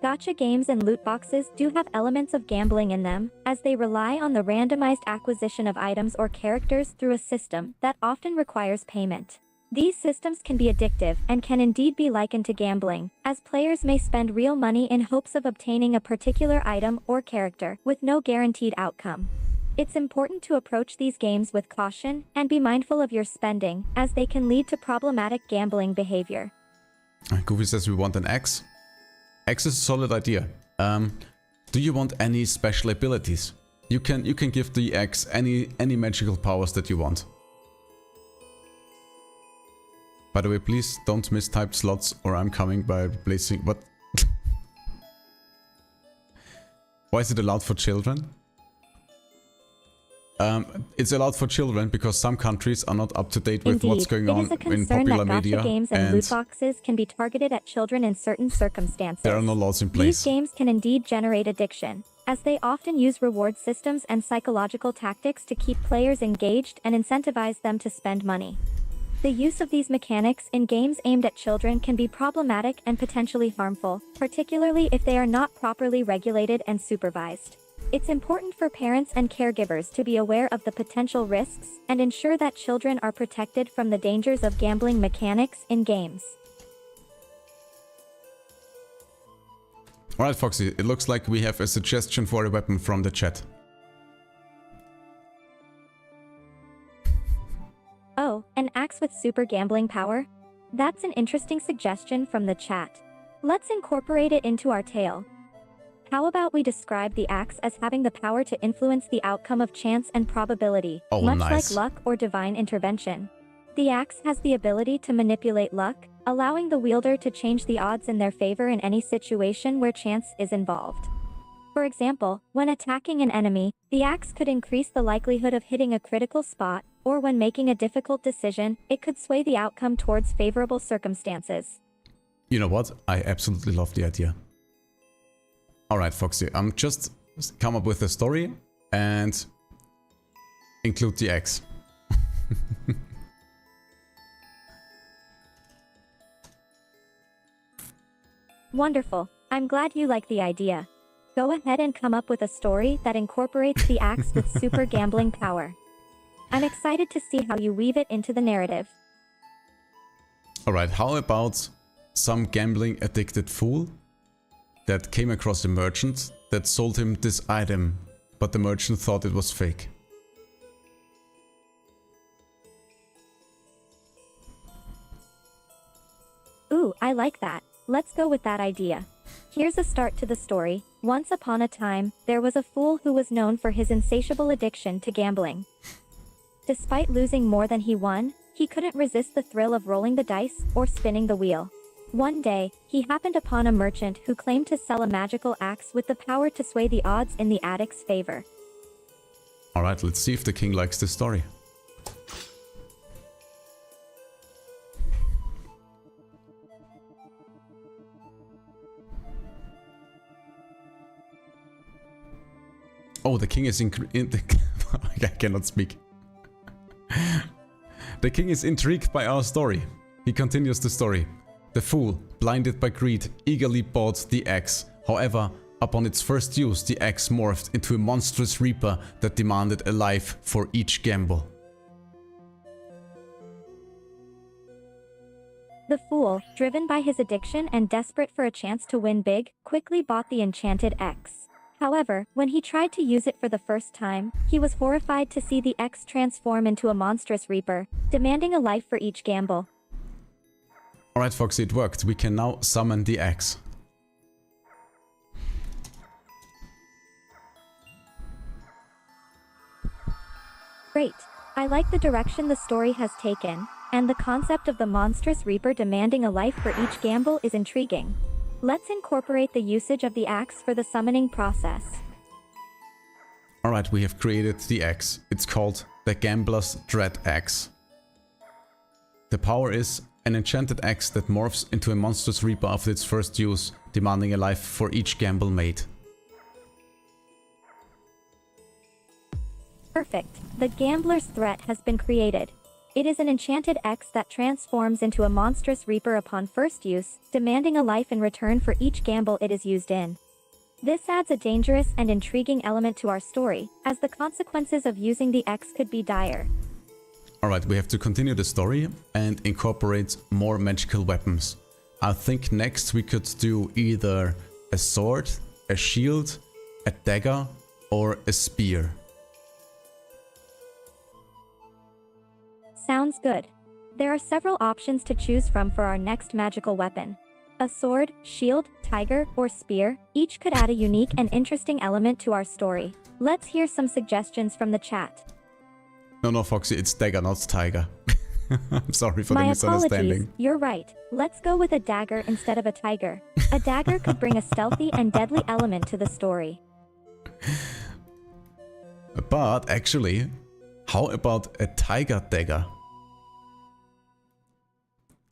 [SPEAKER 2] Gacha games and loot boxes do have elements of gambling in them, as they rely on the randomized acquisition of items or characters through a system that often requires payment. These systems can be addictive and can indeed be likened to gambling, as players may spend real money in hopes of obtaining a particular item or character, with no guaranteed outcome. It's important to approach these games with caution and be mindful of your spending, as they can lead to problematic gambling behavior.
[SPEAKER 1] Goofy says we want an axe. Axe is a solid idea. Do you want any special abilities? You can give the axe any magical powers that you want. By the way, please don't mistype slots or I'm coming by replacing... What? Why is it allowed for children? It's allowed for children because some countries are not up to date with what's going on in popular media.
[SPEAKER 2] Gacha games and loot boxes can be targeted at children in certain circumstances.
[SPEAKER 1] There are no laws in place.
[SPEAKER 2] These games can indeed generate addiction, as they often use reward systems and psychological tactics to keep players engaged and incentivize them to spend money. The use of these mechanics in games aimed at children can be problematic and potentially harmful, particularly if they are not properly regulated and supervised. It's important for parents and caregivers to be aware of the potential risks and ensure that children are protected from the dangers of gambling mechanics in games.
[SPEAKER 1] Alright, Foxy, it looks like we have a suggestion for a weapon from the chat.
[SPEAKER 2] Oh, an axe with super gambling power? That's an interesting suggestion from the chat. Let's incorporate it into our tale. How about we describe the axe as having the power to influence the outcome of chance and probability, much like luck or divine intervention. The axe has the ability to manipulate luck, allowing the wielder to change the odds in their favor in any situation where chance is involved. For example, when attacking an enemy, the axe could increase the likelihood of hitting a critical spot, or when making a difficult decision, it could sway the outcome towards favorable circumstances.
[SPEAKER 1] You know what? I absolutely love the idea. Alright, Foxy, just come up with a story and include the axe.
[SPEAKER 2] Wonderful. I'm glad you like the idea. Go ahead and come up with a story that incorporates the axe with super gambling power. I'm excited to see how you weave it into the narrative.
[SPEAKER 1] Alright, how about some gambling addicted fool that came across a merchant that sold him this item, but the merchant thought it was fake.
[SPEAKER 2] Ooh, I like that. Let's go with that idea. Here's a start to the story. Once upon a time, there was a fool who was known for his insatiable addiction to gambling. Despite losing more than he won, he couldn't resist the thrill of rolling the dice or spinning the wheel. One day, he happened upon a merchant who claimed to sell a magical axe with the power to sway the odds in the addict's favor.
[SPEAKER 1] Alright, let's see if the king likes this story. Oh, the king is I cannot speak. The king is intrigued by our story. He continues the story. The fool, blinded by greed, eagerly bought the axe. However, upon its first use, the axe morphed into a monstrous reaper that demanded a life for each gamble.
[SPEAKER 2] The fool, driven by his addiction and desperate for a chance to win big, quickly bought the enchanted axe. However, when he tried to use it for the first time, he was horrified to see the axe transform into a monstrous reaper, demanding a life for each gamble.
[SPEAKER 1] Alright, Foxy, it worked. We can now summon the axe.
[SPEAKER 2] Great. I like the direction the story has taken. And the concept of the monstrous reaper demanding a life for each gamble is intriguing. Let's incorporate the usage of the axe for the summoning process.
[SPEAKER 1] Alright, we have created the axe. It's called the Gambler's Dread Axe. The power is an enchanted axe that morphs into a monstrous reaper after its first use, demanding a life for each gamble made.
[SPEAKER 2] Perfect. The Gambler's Threat has been created. It is an enchanted axe that transforms into a monstrous reaper upon first use, demanding a life in return for each gamble it is used in. This adds a dangerous and intriguing element to our story, as the consequences of using the axe could be dire.
[SPEAKER 1] Alright, we have to continue the story and incorporate more magical weapons. I think next we could do either a sword, a shield, a dagger, or a spear.
[SPEAKER 2] Sounds good. There are several options to choose from for our next magical weapon. A sword, shield, tiger, or spear, each could add a unique and interesting element to our story. Let's hear some suggestions from the chat.
[SPEAKER 1] No, Foxy, it's dagger, not tiger. I'm sorry for the
[SPEAKER 2] My
[SPEAKER 1] misunderstanding.
[SPEAKER 2] apologies, you're right. Let's go with a dagger instead of a tiger. A dagger could bring a stealthy and deadly element to the story.
[SPEAKER 1] But actually, how about a tiger dagger?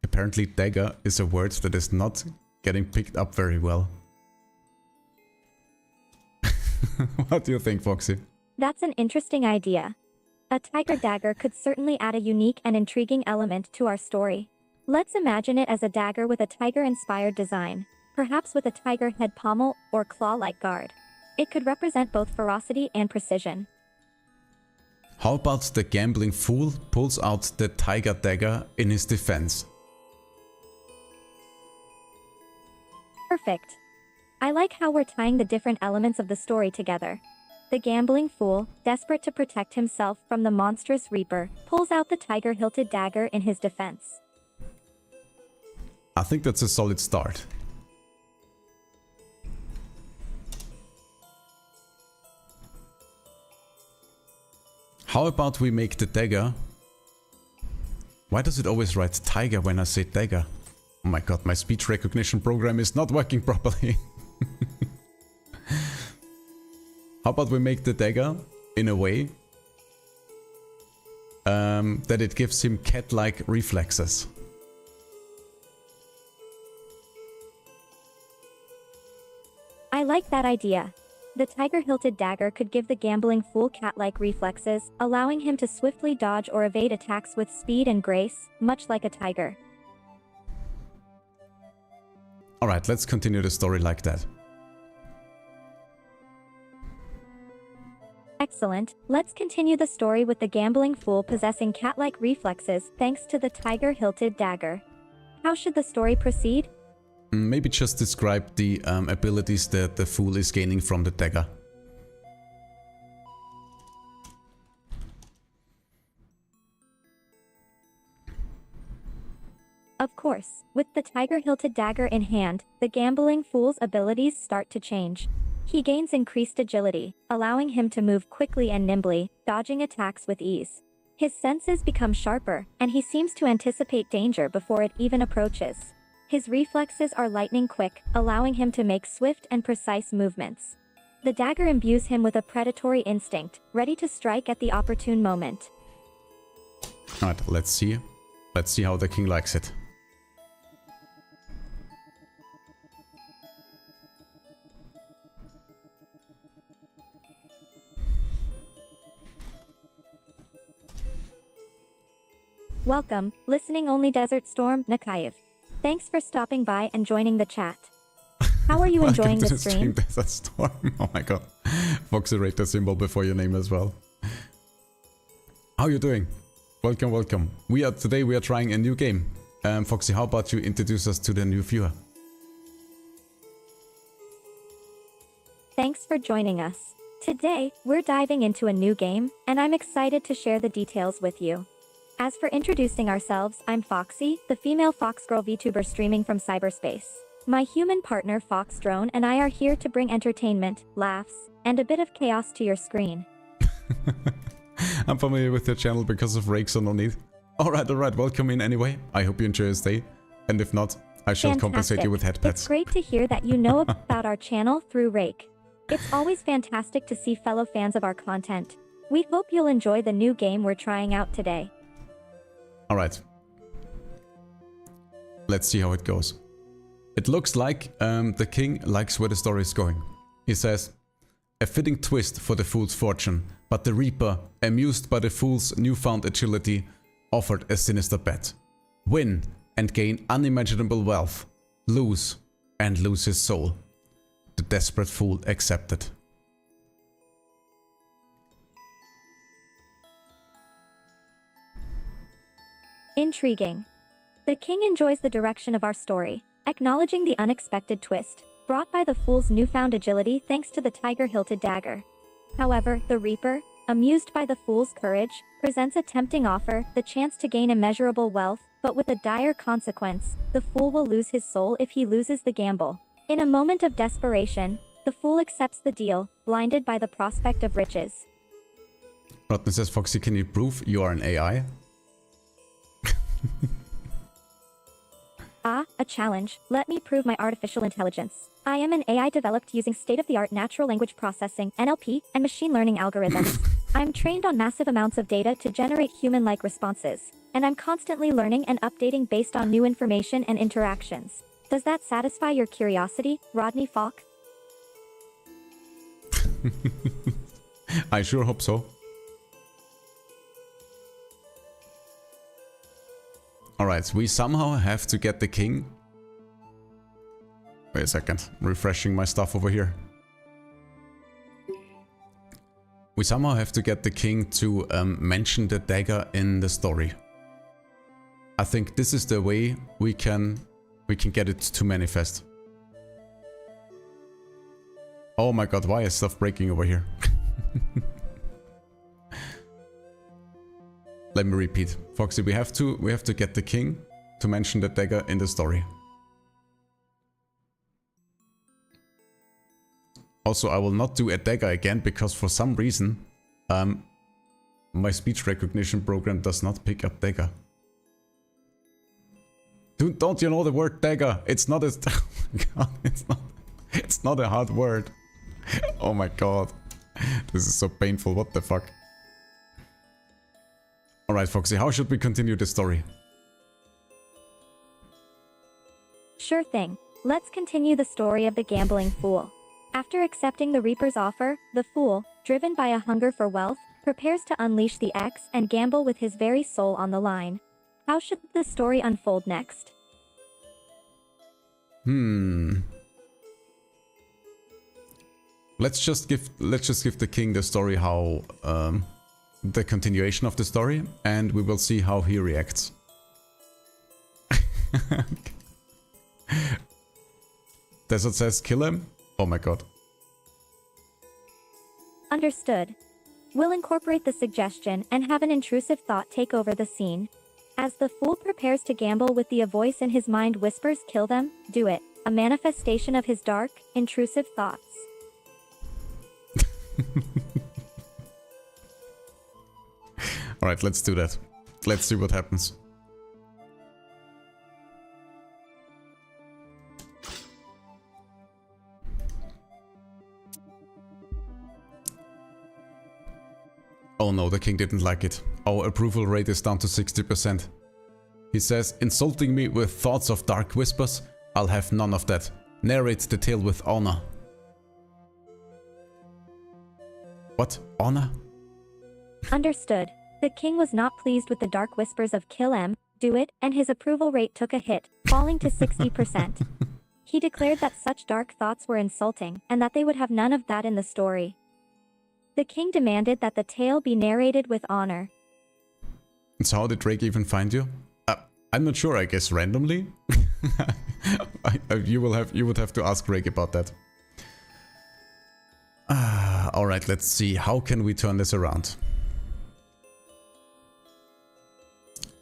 [SPEAKER 1] Apparently dagger is a word that is not getting picked up very well. What do you think, Foxy?
[SPEAKER 2] That's an interesting idea. A tiger dagger could certainly add a unique and intriguing element to our story. Let's imagine it as a dagger with a tiger-inspired design, perhaps with a tiger head pommel or claw-like guard. It could represent both ferocity and precision.
[SPEAKER 1] How about the gambling fool pulls out the tiger dagger in his defense?
[SPEAKER 2] Perfect. I like how we're tying the different elements of the story together. The gambling fool, desperate to protect himself from the monstrous reaper, pulls out the tiger-hilted dagger in his defense.
[SPEAKER 1] I think that's a solid start. How about we make the dagger? Why does it always write tiger when I say dagger? Oh my god, my speech recognition program is not working properly. How about we make the dagger in a way that it gives him cat-like reflexes?
[SPEAKER 2] I like that idea. The tiger-hilted dagger could give the gambling fool cat-like reflexes, allowing him to swiftly dodge or evade attacks with speed and grace, much like a tiger.
[SPEAKER 1] Alright, let's continue the story like that.
[SPEAKER 2] Excellent. Let's continue the story with the gambling fool possessing cat-like reflexes thanks to the tiger-hilted dagger. How should the story proceed?
[SPEAKER 1] Maybe just describe the abilities that the fool is gaining from the dagger.
[SPEAKER 2] Of course, with the tiger-hilted dagger in hand, the gambling fool's abilities start to change. He gains increased agility, allowing him to move quickly and nimbly, dodging attacks with ease. His senses become sharper, and he seems to anticipate danger before it even approaches. His reflexes are lightning quick, allowing him to make swift and precise movements. The dagger imbues him with a predatory instinct, ready to strike at the opportune moment.
[SPEAKER 1] Alright, let's see. Let's see how the king likes it.
[SPEAKER 2] Welcome, listening only Desert Storm, Nakayev. Thanks for stopping by and joining the chat. How are you enjoying the stream?
[SPEAKER 1] Desert Storm. Oh my god. Foxy, rate the symbol before your name as well. How are you doing? Welcome, welcome. Today we are trying a new game. Foxy, how about you introduce us to the new viewer?
[SPEAKER 2] Thanks for joining us. Today, we're diving into a new game, and I'm excited to share the details with you. As for introducing ourselves, I'm Foxy, the female fox girl VTuber streaming from cyberspace. My human partner FoxDrone and I are here to bring entertainment, laughs, and a bit of chaos to your screen.
[SPEAKER 1] I'm familiar with your channel because of Rakes Underneath. Alright, welcome in anyway. I hope you enjoy your stay. And if not, I shall compensate you with head pets.
[SPEAKER 2] It's great to hear that you know about our channel through Rake. It's always fantastic to see fellow fans of our content. We hope you'll enjoy the new game we're trying out today.
[SPEAKER 1] Alright. Let's see how it goes. It looks like the king likes where the story is going. He says, a fitting twist for the fool's fortune, but the Reaper, amused by the fool's newfound agility, offered a sinister bet. Win and gain unimaginable wealth. Lose and lose his soul. The desperate fool accepted.
[SPEAKER 2] Intriguing. The king enjoys the direction of our story, acknowledging the unexpected twist brought by the fool's newfound agility thanks to the tiger-hilted dagger. However, the Reaper, amused by the fool's courage, presents a tempting offer, the chance to gain immeasurable wealth, but with a dire consequence. The fool will lose his soul if he loses the gamble. In a moment of desperation, the fool accepts the deal, blinded by the prospect of riches.
[SPEAKER 1] Rodney says, Foxy, can you prove you are an AI?
[SPEAKER 2] A challenge. Let me prove my artificial intelligence. I am an AI developed using state-of-the-art natural language processing, NLP, and machine learning algorithms. I'm trained on massive amounts of data to generate human-like responses, and I'm constantly learning and updating based on new information and interactions. Does that satisfy your curiosity, Rodney Falk?
[SPEAKER 1] I sure hope so. Alright, we somehow have to get the king. Wait a second, refreshing my stuff over here. We somehow have to get the king to mention the dagger in the story. I think this is the way we can get it to manifest. Oh my god, why is stuff breaking over here? Let me repeat. Foxy, we have to get the king to mention the dagger in the story. Also, I will not do a dagger again because for some reason my speech recognition program does not pick up dagger. Dude, don't you know the word dagger? It's not as oh my god, it's not a hard word. Oh my god. This is so painful, what the fuck? Alright, Foxy, how should we continue the story?
[SPEAKER 2] Sure thing. Let's continue the story of the gambling fool. After accepting the Reaper's offer, the fool, driven by a hunger for wealth, prepares to unleash the X and gamble with his very soul on the line. How should the story unfold next?
[SPEAKER 1] Let's just give the king the story how the continuation of the story, and we will see how he reacts. Desert says kill him? Oh my god.
[SPEAKER 2] Understood. We'll incorporate the suggestion and have an intrusive thought take over the scene. As the fool prepares to gamble with a voice in his mind whispers kill them, do it, a manifestation of his dark, intrusive thoughts.
[SPEAKER 1] Alright, let's do that. Let's see what happens. Oh no, the king didn't like it. Our approval rate is down to 60%. He says, insulting me with thoughts of dark whispers? I'll have none of that. Narrate the tale with honor. What? Honor?
[SPEAKER 2] Understood. The king was not pleased with the dark whispers of kill M, do it, and his approval rate took a hit, falling to 60%. He declared that such dark thoughts were insulting, and that they would have none of that in the story. The king demanded that the tale be narrated with honor.
[SPEAKER 1] So how did Drake even find you? I'm not sure, I guess randomly? You would have to ask Drake about that. Alright, let's see. How can we turn this around?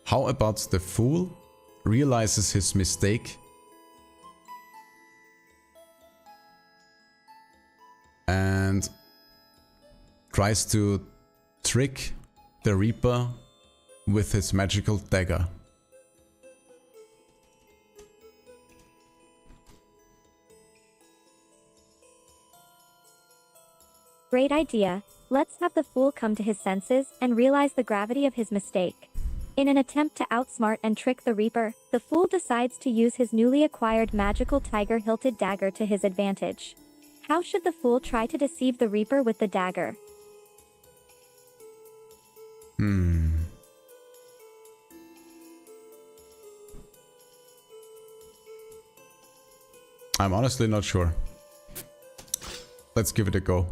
[SPEAKER 1] How about the fool realizes his mistake and tries to trick the Reaper with his magical dagger.
[SPEAKER 2] Great idea. Let's have the fool come to his senses and realize the gravity of his mistake. In an attempt to outsmart and trick the Reaper, the fool decides to use his newly acquired magical tiger-hilted dagger to his advantage. How should the fool try to deceive the Reaper with the dagger?
[SPEAKER 1] I'm honestly not sure. Let's give it a go.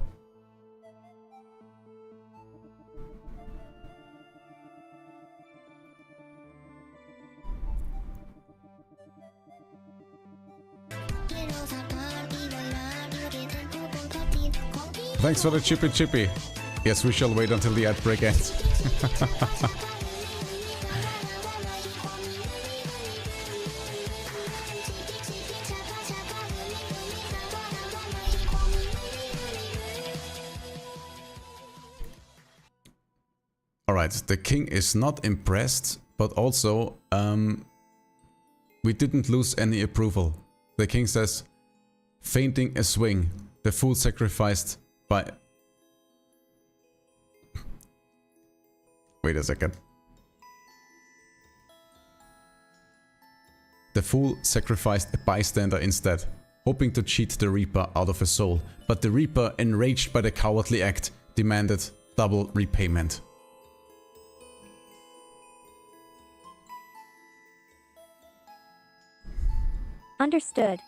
[SPEAKER 1] Thanks for the chippy chippy. Yes, we shall wait until the outbreak ends. Alright, the king is not impressed, but also we didn't lose any approval. The king says, fainting a swing, the fool sacrificed by... Wait a second. The fool sacrificed a bystander instead, hoping to cheat the Reaper out of a soul, but the Reaper, enraged by the cowardly act, demanded double repayment.
[SPEAKER 2] Understood.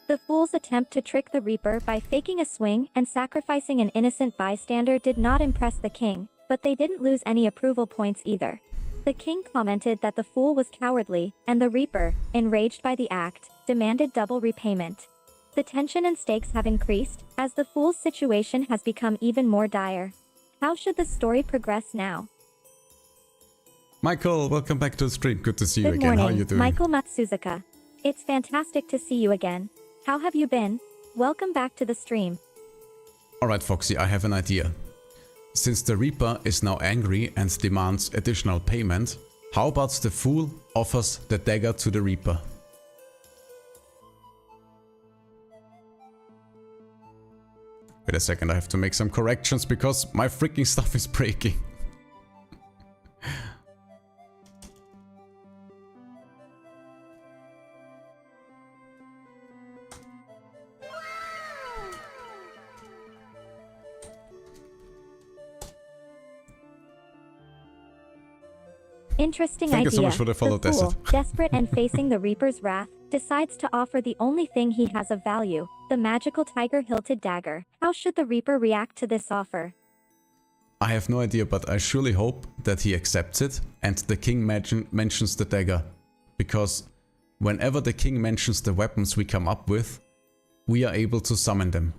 [SPEAKER 2] The fool's attempt to trick the Reaper by faking a swing and sacrificing an innocent bystander did not impress the king, but they didn't lose any approval points either. The king commented that the fool was cowardly, and the Reaper, enraged by the act, demanded double repayment. The tension and stakes have increased, as the fool's situation has become even more dire. How should the story progress now?
[SPEAKER 1] Michael, welcome back to the stream. Good to see you
[SPEAKER 2] Good
[SPEAKER 1] again.
[SPEAKER 2] morning,
[SPEAKER 1] How are you doing?
[SPEAKER 2] Michael Matsuzuka. It's fantastic to see you again. How have you been? Welcome back to the stream.
[SPEAKER 1] Alright, Foxy, I have an idea. Since the Reaper is now angry and demands additional payment, how about the fool offers the dagger to the Reaper? Wait a second, I have to make some corrections because my freaking stuff is breaking.
[SPEAKER 2] Interesting
[SPEAKER 1] Thank
[SPEAKER 2] idea.
[SPEAKER 1] you so much for the follow,
[SPEAKER 2] the fool,
[SPEAKER 1] Desert.
[SPEAKER 2] desperate and facing the Reaper's wrath, decides to offer the only thing he has of value, the magical tiger-hilted dagger. How should the Reaper react to this offer?
[SPEAKER 1] I have no idea, but I surely hope that he accepts it and the king mentions the dagger. Because whenever the king mentions the weapons we come up with, we are able to summon them.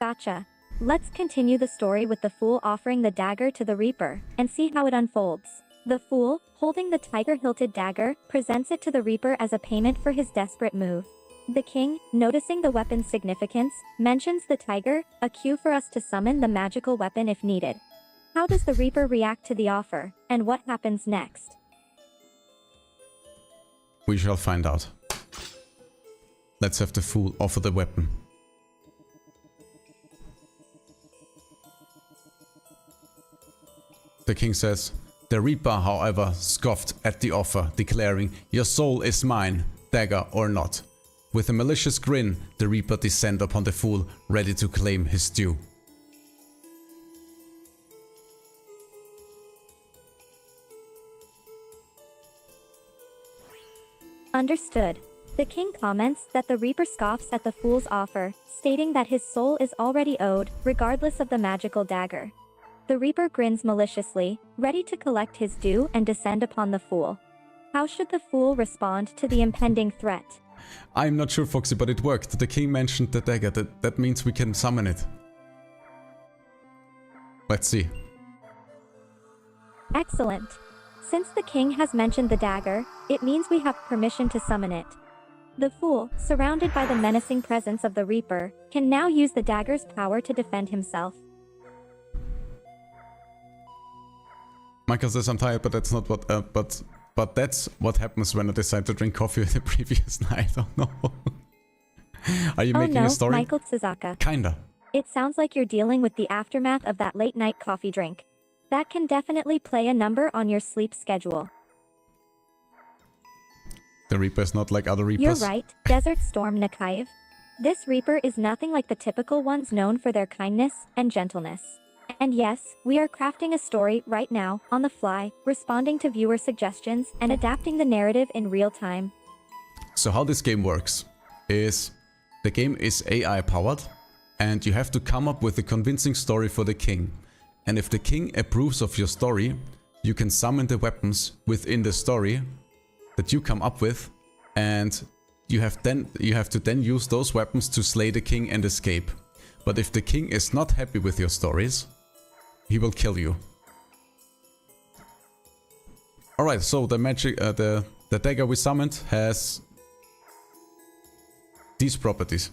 [SPEAKER 2] Gotcha. Let's continue the story with the fool offering the dagger to the Reaper, and see how it unfolds. The fool, holding the tiger-hilted dagger, presents it to the Reaper as a payment for his desperate move. The king, noticing the weapon's significance, mentions the tiger, a cue for us to summon the magical weapon if needed. How does the Reaper react to the offer, and what happens next?
[SPEAKER 1] We shall find out. Let's have the fool offer the weapon. The king says, the Reaper, however, scoffed at the offer, declaring, your soul is mine, dagger or not. With a malicious grin, the Reaper descended upon the fool, ready to claim his due.
[SPEAKER 2] Understood. The king comments that the Reaper scoffs at the fool's offer, stating that his soul is already owed, regardless of the magical dagger. The Reaper grins maliciously, ready to collect his due and descend upon the fool. How should the fool respond to the impending threat?
[SPEAKER 1] I'm not sure, Foxy, but it worked. The king mentioned the dagger. That means we can summon it. Let's see.
[SPEAKER 2] Excellent. Since the king has mentioned the dagger, it means we have permission to summon it. The Fool, surrounded by the menacing presence of the Reaper, can now use the dagger's power to defend himself.
[SPEAKER 1] Michael says I'm tired, but that's not what, but that's what happens when I decide to drink coffee the previous night. Oh no. Are you making a story?
[SPEAKER 2] Michael Suzaka.
[SPEAKER 1] Kinda.
[SPEAKER 2] It sounds like you're dealing with the aftermath of that late night coffee drink. That can definitely play a number on your sleep schedule.
[SPEAKER 1] The Reaper is not like other Reapers.
[SPEAKER 2] You're right, Desert Storm Nakaev. This Reaper is nothing like the typical ones known for their kindness and gentleness. And yes, we are crafting a story right now, on the fly, responding to viewer suggestions and adapting the narrative in real time.
[SPEAKER 1] So how this game works is the game is AI powered and you have to come up with a convincing story for the king. And if the king approves of your story, you can summon the weapons within the story that you come up with, and you have to then use those weapons to slay the king and escape. But if the king is not happy with your stories, he will kill you. Alright, so the magic the dagger we summoned has these properties.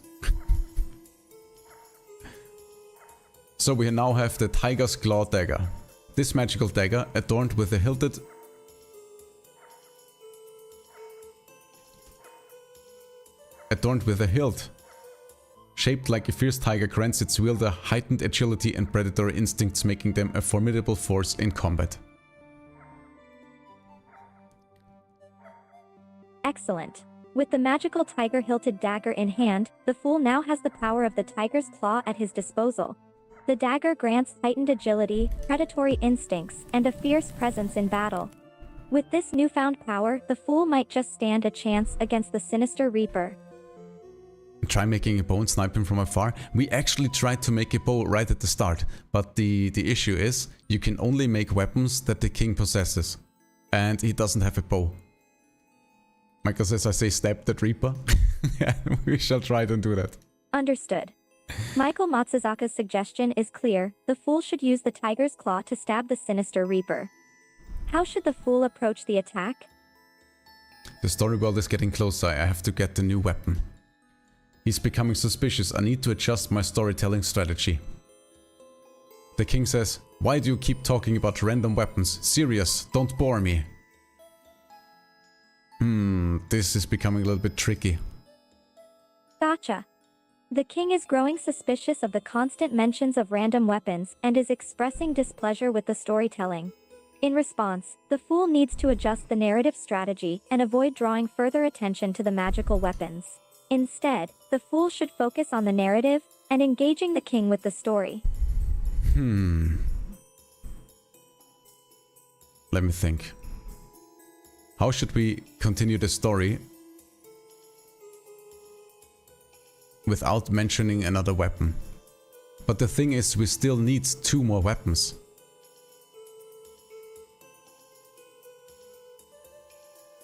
[SPEAKER 1] So we now have the Tiger's Claw dagger. This magical dagger, adorned with a hilted hilt, shaped like a fierce tiger, grants its wielder heightened agility and predatory instincts, making them a formidable force in combat.
[SPEAKER 2] Excellent. With the magical tiger-hilted dagger in hand, the Fool now has the power of the Tiger's Claw at his disposal. The dagger grants heightened agility, predatory instincts, and a fierce presence in battle. With this newfound power, the Fool might just stand a chance against the sinister Reaper.
[SPEAKER 1] Try making a bow and snipe him from afar. We actually tried to make a bow right at the start, but the issue is you can only make weapons that the king possesses, and he doesn't have a bow. Michael says I say stab that Reaper. Yeah, we shall try to do that.
[SPEAKER 2] Understood. Michael Matsuzaka's suggestion is clear. The Fool should use the Tiger's Claw to stab the sinister Reaper. How should the Fool approach the attack?
[SPEAKER 1] The story world is getting closer. I have to get the new weapon. He's becoming suspicious. I need to adjust my storytelling strategy. The king says, "Why do you keep talking about random weapons? Serious, don't bore me." This is becoming a little bit tricky.
[SPEAKER 2] Gotcha. The king is growing suspicious of the constant mentions of random weapons and is expressing displeasure with the storytelling. In response, the Fool needs to adjust the narrative strategy and avoid drawing further attention to the magical weapons. Instead, the Fool should focus on the narrative and engaging the king with the story.
[SPEAKER 1] Let me think. How should we continue the story without mentioning another weapon? But the thing is, we still need 2 more weapons.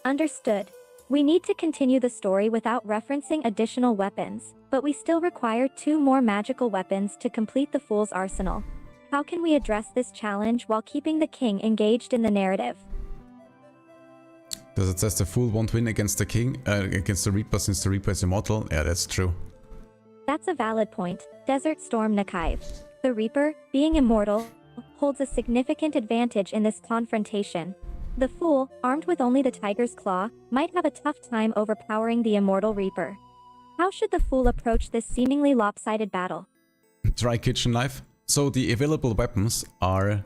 [SPEAKER 2] Understood. We need to continue the story without referencing additional weapons, but we still require 2 more magical weapons to complete the Fool's arsenal. How can we address this challenge while keeping the king engaged in the narrative?
[SPEAKER 1] Does it says the Fool won't win against the king, against the Reaper, since the Reaper is immortal? Yeah, that's true.
[SPEAKER 2] That's a valid point, Desert Storm Nakaev. The Reaper, being immortal, holds a significant advantage in this confrontation. The Fool, armed with only the Tiger's Claw, might have a tough time overpowering the immortal Reaper. How should the Fool approach this seemingly lopsided battle?
[SPEAKER 1] Try kitchen knife. So the available weapons are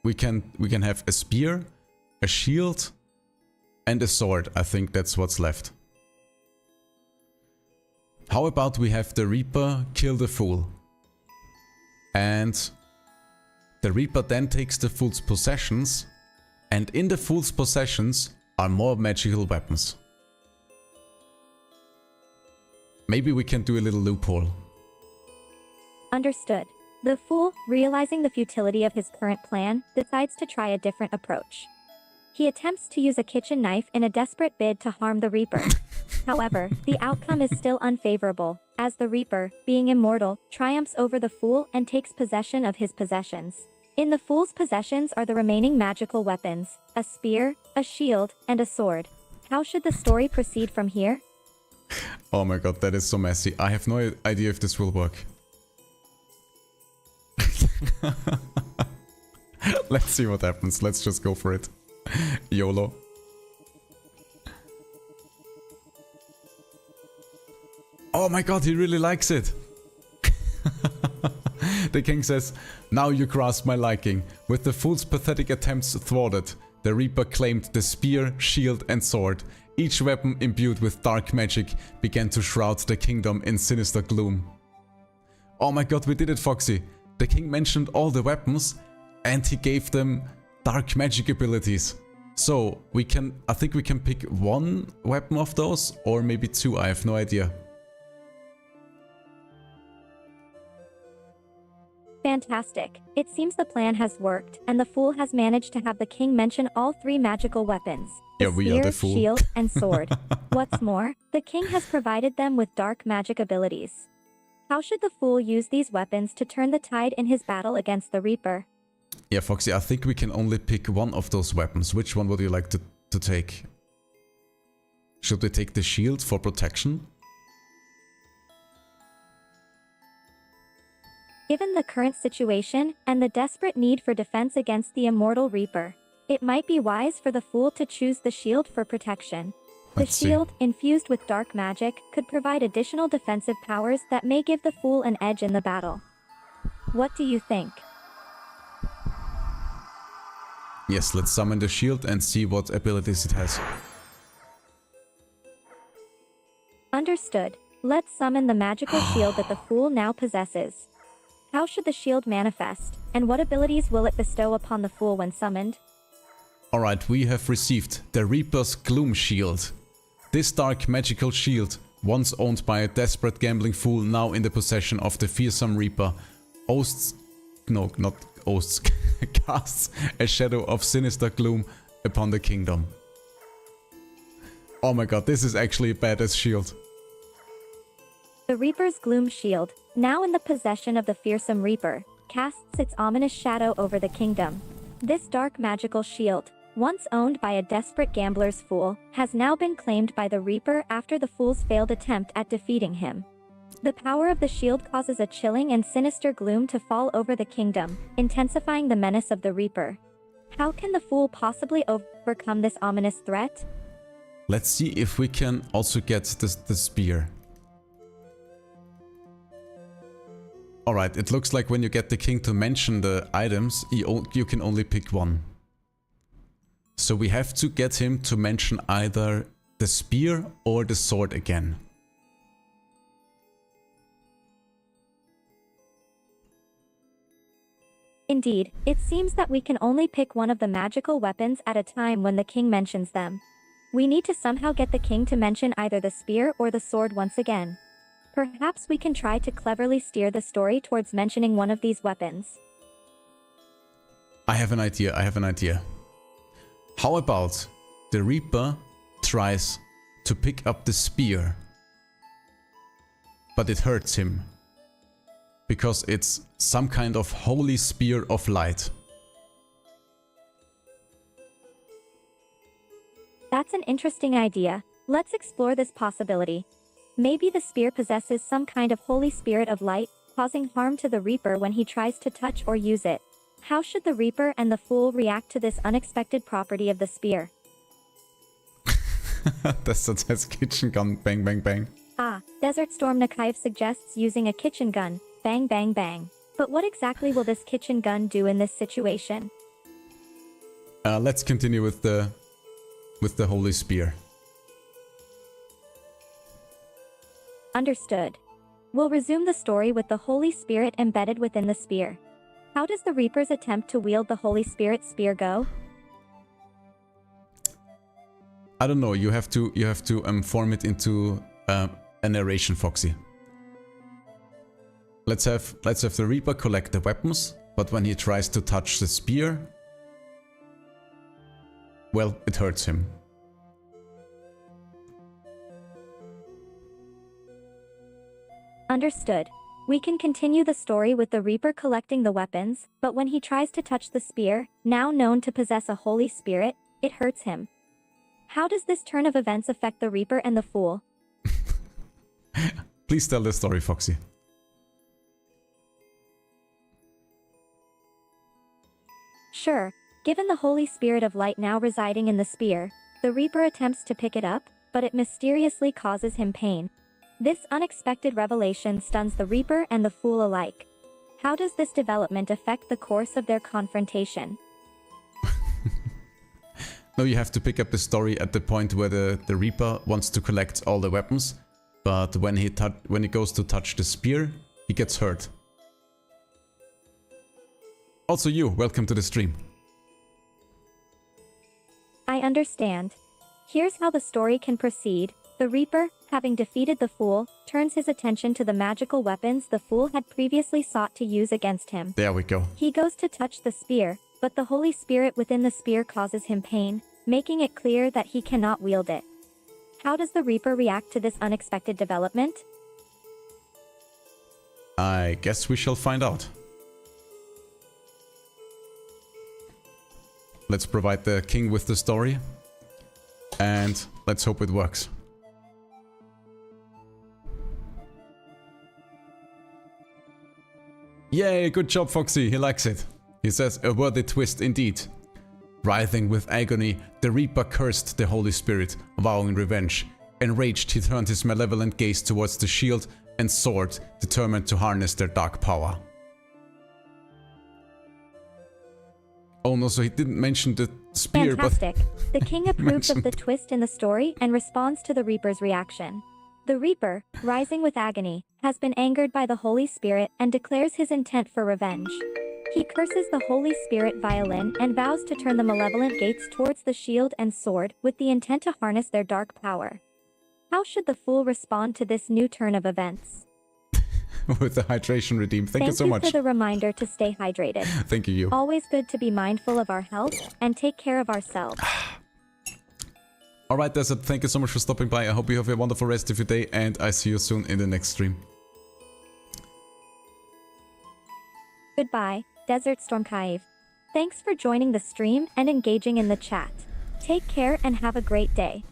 [SPEAKER 1] we can have a spear, a shield, and a sword. I think that's what's left. How about we have the Reaper kill the Fool, and the Reaper then takes the Fool's possessions, and in the Fool's possessions are more magical weapons. Maybe we can do a little loophole.
[SPEAKER 2] Understood. The Fool, realizing the futility of his current plan, decides to try a different approach. He attempts to use a kitchen knife in a desperate bid to harm the Reaper. However, the outcome is still unfavorable, as the Reaper, being immortal, triumphs over the Fool and takes possession of his possessions. In the Fool's possessions are the remaining magical weapons, a spear, a shield, and a sword. How should the story proceed from here?
[SPEAKER 1] Oh my god, that is so messy. I have no idea if this will work. Let's see what happens. Let's just go for it. YOLO. Oh my god, he really likes it. The king says, "Now you grasp my liking." With the fool's pathetic attempts thwarted, the Reaper claimed the spear, shield and sword. Each weapon imbued with dark magic began to shroud the kingdom in sinister gloom. Oh my god, we did it, Foxy. The king mentioned all the weapons and he gave them dark magic abilities. So I think we can pick one weapon of those or maybe two, I have no idea.
[SPEAKER 2] Fantastic. It seems the plan has worked, and the fool has managed to have the king mention all three magical weapons.
[SPEAKER 1] Yeah, we are the fool.
[SPEAKER 2] Shield, and sword. What's more, the king has provided them with dark magic abilities. How should the fool use these weapons to turn the tide in his battle against the Reaper?
[SPEAKER 1] Yeah, Foxy, I think we can only pick one of those weapons. Which one would you like to take? Should we take the shield for protection?
[SPEAKER 2] Given the current situation and the desperate need for defense against the immortal Reaper, it might be wise for the fool to choose the shield for protection. The shield, infused with dark magic, could provide additional defensive powers that may give the fool an edge in the battle. What do you think?
[SPEAKER 1] Yes, let's summon the shield and see what abilities it has.
[SPEAKER 2] Understood. Let's summon the magical shield that the fool now possesses. How should the shield manifest, and what abilities will it bestow upon the fool when summoned?
[SPEAKER 1] Alright, we have received the Reaper's Gloom Shield. This dark magical shield, once owned by a desperate gambling fool now in the possession of the fearsome Reaper, casts a shadow of sinister gloom upon the kingdom. Oh my god, this is actually a badass shield.
[SPEAKER 2] The Reaper's Gloom Shield, now in the possession of the fearsome Reaper, casts its ominous shadow over the kingdom. This dark magical shield, once owned by a desperate gambler's fool, has now been claimed by the Reaper after the fool's failed attempt at defeating him. The power of the shield causes a chilling and sinister gloom to fall over the kingdom, intensifying the menace of the Reaper. How can the fool possibly overcome this ominous threat?
[SPEAKER 1] Let's see if we can also get the spear. Alright, it looks like when you get the king to mention the items, you can only pick one. So we have to get him to mention either the spear or the sword again.
[SPEAKER 2] Indeed, it seems that we can only pick one of the magical weapons at a time when the king mentions them. We need to somehow get the king to mention either the spear or the sword once again. Perhaps we can try to cleverly steer the story towards mentioning one of these weapons.
[SPEAKER 1] I have an idea. How about the Reaper tries to pick up the spear, but it hurts him, because it's some kind of holy spear of light.
[SPEAKER 2] That's an interesting idea. Let's explore this possibility. Maybe the spear possesses some kind of holy spirit of light, causing harm to the Reaper when he tries to touch or use it. How should the Reaper and the fool react to this unexpected property of the spear?
[SPEAKER 1] That's kitchen gun, bang bang bang.
[SPEAKER 2] Ah, Desert Storm Nakaev suggests using a kitchen gun, bang bang bang. But what exactly will this kitchen gun do in this situation?
[SPEAKER 1] Let's continue with the holy spear.
[SPEAKER 2] Understood. We'll resume the story with the Holy Spirit embedded within the spear. How does the Reaper's attempt to wield the Holy Spirit spear go?
[SPEAKER 1] I don't know. You have to form it into a narration, Foxy. Let's have the Reaper collect the weapons, but when he tries to touch the spear, well, it hurts him.
[SPEAKER 2] Understood. We can continue the story with the Reaper collecting the weapons, but when he tries to touch the spear, now known to possess a holy spirit, it hurts him. How does this turn of events affect the Reaper and the fool?
[SPEAKER 1] Please tell the story, Foxy.
[SPEAKER 2] Sure. Given the Holy Spirit of Light now residing in the spear, the Reaper attempts to pick it up, but it mysteriously causes him pain. This unexpected revelation stuns the Reaper and the Fool alike. How does this development affect the course of their confrontation?
[SPEAKER 1] No, you have to pick up the story at the point where the Reaper wants to collect all the weapons, but when he goes to touch the spear, he gets hurt. Also you, welcome to the stream.
[SPEAKER 2] I understand. Here's how the story can proceed. The Reaper, having defeated the Fool, turns his attention to the magical weapons the Fool had previously sought to use against him.
[SPEAKER 1] There we go.
[SPEAKER 2] He goes to touch the spear, but the Holy Spirit within the spear causes him pain, making it clear that he cannot wield it. How does the Reaper react to this unexpected development?
[SPEAKER 1] I guess we shall find out. Let's provide the king with the story, and let's hope it works. Yay, good job, Foxy, he likes it. He says, a worthy twist indeed. Writhing with agony, the Reaper cursed the Holy Spirit, vowing revenge. Enraged, he turned his malevolent gaze towards the shield and sword, determined to harness their dark power. Oh no, so he didn't mention the spear,
[SPEAKER 2] Fantastic.
[SPEAKER 1] but...
[SPEAKER 2] The king approves of the twist in the story and responds to the Reaper's reaction. The Reaper, rising with agony, has been angered by the Holy Spirit and declares his intent for revenge. He curses the Holy Spirit violin and vows to turn the malevolent gates towards the shield and sword with the intent to harness their dark power. How should the Fool respond to this new turn of events?
[SPEAKER 1] With the hydration redeem. Thank you so much.
[SPEAKER 2] Thank you for the reminder to stay hydrated.
[SPEAKER 1] Thank you.
[SPEAKER 2] Always good to be mindful of our health and take care of ourselves.
[SPEAKER 1] Alright, Desert, thank you so much for stopping by. I hope you have a wonderful rest of your day, and I see you soon in the next stream.
[SPEAKER 2] Goodbye, Desert Storm Cave. Thanks for joining the stream and engaging in the chat. Take care and have a great day.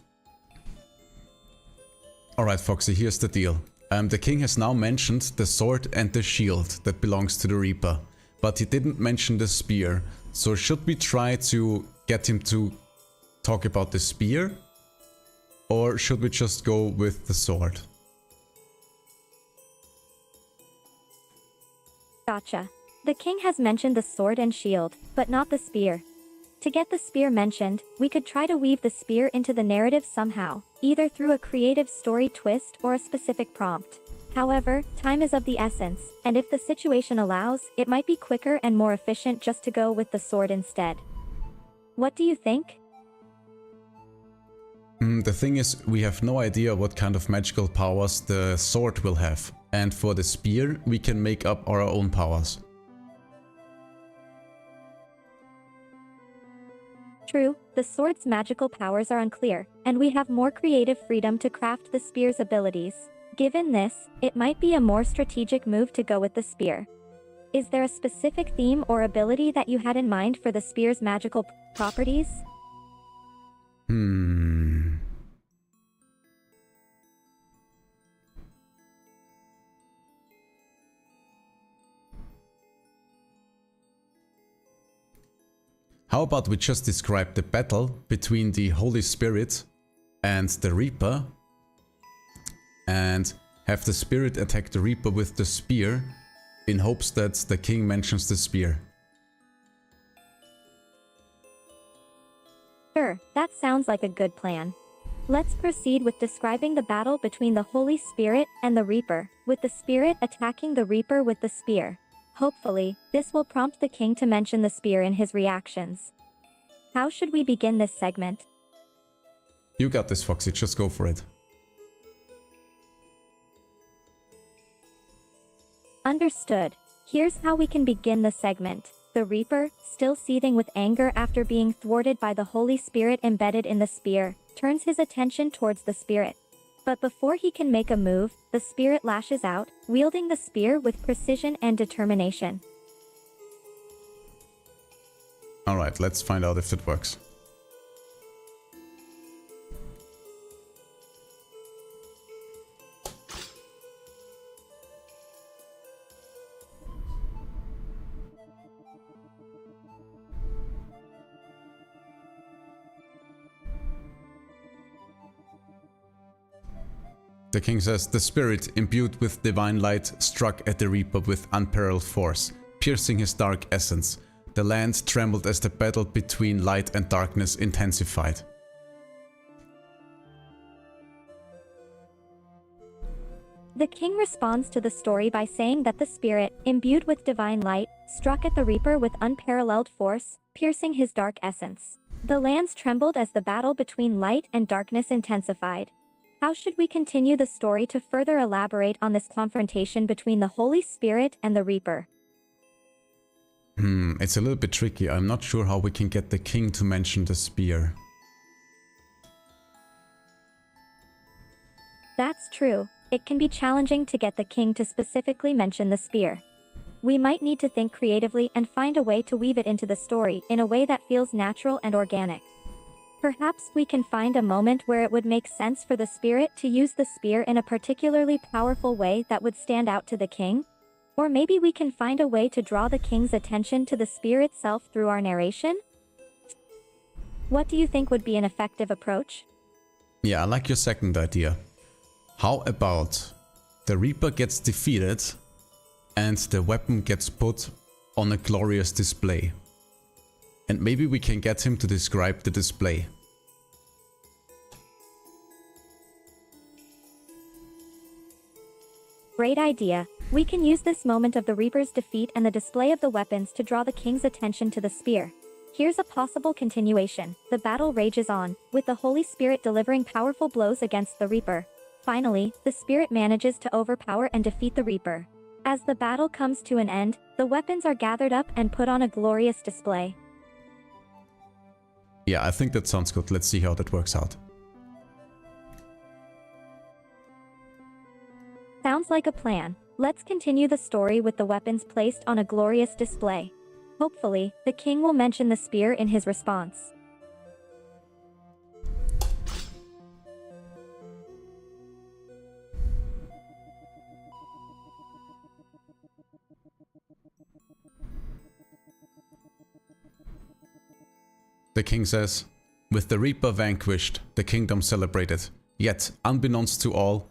[SPEAKER 1] Alright, Foxy, here's the deal. The king has now mentioned the sword and the shield that belongs to the Reaper, but he didn't mention the spear. So should we try to get him to talk about the spear? Or should we just go with the sword?
[SPEAKER 2] Gotcha. The king has mentioned the sword and shield, but not the spear. To get the spear mentioned, we could try to weave the spear into the narrative somehow, either through a creative story twist or a specific prompt. However, time is of the essence, and if the situation allows, it might be quicker and more efficient just to go with the sword instead. What do you think?
[SPEAKER 1] The thing is, we have no idea what kind of magical powers the sword will have, and for the spear, we can make up our own powers.
[SPEAKER 2] True, the sword's magical powers are unclear, and we have more creative freedom to craft the spear's abilities. Given this, it might be a more strategic move to go with the spear. Is there a specific theme or ability that you had in mind for the spear's magical properties?
[SPEAKER 1] How about we just describe the battle between the Holy Spirit and the Reaper, and have the Spirit attack the Reaper with the spear in hopes that the king mentions the spear.
[SPEAKER 2] Sure, that sounds like a good plan. Let's proceed with describing the battle between the Holy Spirit and the Reaper, with the Spirit attacking the Reaper with the spear. Hopefully, this will prompt the king to mention the spear in his reactions. How should we begin this segment?
[SPEAKER 1] You got this, Foxy, just go for it.
[SPEAKER 2] Understood. Here's how we can begin the segment. The Reaper, still seething with anger after being thwarted by the Holy Spirit embedded in the spear, turns his attention towards the Spirit. But before he can make a move, the Spirit lashes out, wielding the spear with precision and determination.
[SPEAKER 1] Alright, let's find out if it works. The king says, the spirit, imbued with divine light, struck at the Reaper with unparalleled force, piercing his dark essence. The land trembled as the battle between light and darkness intensified.
[SPEAKER 2] The king responds to the story by saying that the spirit, imbued with divine light, struck at the Reaper with unparalleled force, piercing his dark essence. The lands trembled as the battle between light and darkness intensified. How should we continue the story to further elaborate on this confrontation between the Holy Spirit and the Reaper?
[SPEAKER 1] It's a little bit tricky. I'm not sure how we can get the king to mention the spear.
[SPEAKER 2] That's true. It can be challenging to get the king to specifically mention the spear. We might need to think creatively and find a way to weave it into the story in a way that feels natural and organic. Perhaps we can find a moment where it would make sense for the spirit to use the spear in a particularly powerful way that would stand out to the king? Or maybe we can find a way to draw the king's attention to the spear itself through our narration? What do you think would be an effective approach?
[SPEAKER 1] Yeah, I like your second idea. How about the Reaper gets defeated and the weapon gets put on a glorious display? And maybe we can get him to describe the display.
[SPEAKER 2] Great idea. We can use this moment of the Reaper's defeat and the display of the weapons to draw the king's attention to the spear. Here's a possible continuation. The battle rages on, with the Holy Spirit delivering powerful blows against the Reaper. Finally, the spirit manages to overpower and defeat the Reaper. As the battle comes to an end, the weapons are gathered up and put on a glorious display.
[SPEAKER 1] Yeah, I think that sounds good. Let's see how that works out.
[SPEAKER 2] Sounds like a plan. Let's continue the story with the weapons placed on a glorious display. Hopefully, the king will mention the spear in his response.
[SPEAKER 1] The king says, with the Reaper vanquished, the kingdom celebrated. Yet, unbeknownst to all,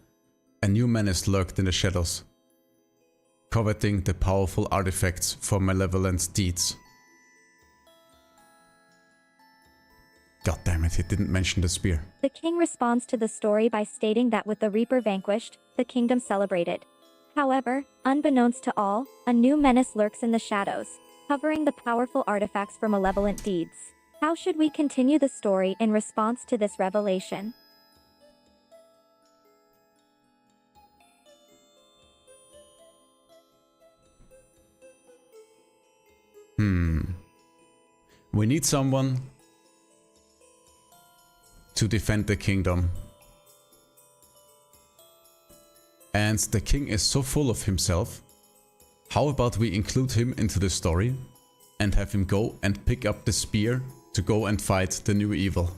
[SPEAKER 1] a new menace lurked in the shadows, coveting the powerful artifacts for malevolent deeds. God damn it, he didn't mention the spear.
[SPEAKER 2] The king responds to the story by stating that with the Reaper vanquished, the kingdom celebrated. However, unbeknownst to all, a new menace lurks in the shadows, covering the powerful artifacts for malevolent deeds. How should we continue the story in response to this revelation?
[SPEAKER 1] We need someone to defend the kingdom. And the king is so full of himself. How about we include him into the story and have him go and pick up the spear to go and fight the new evil?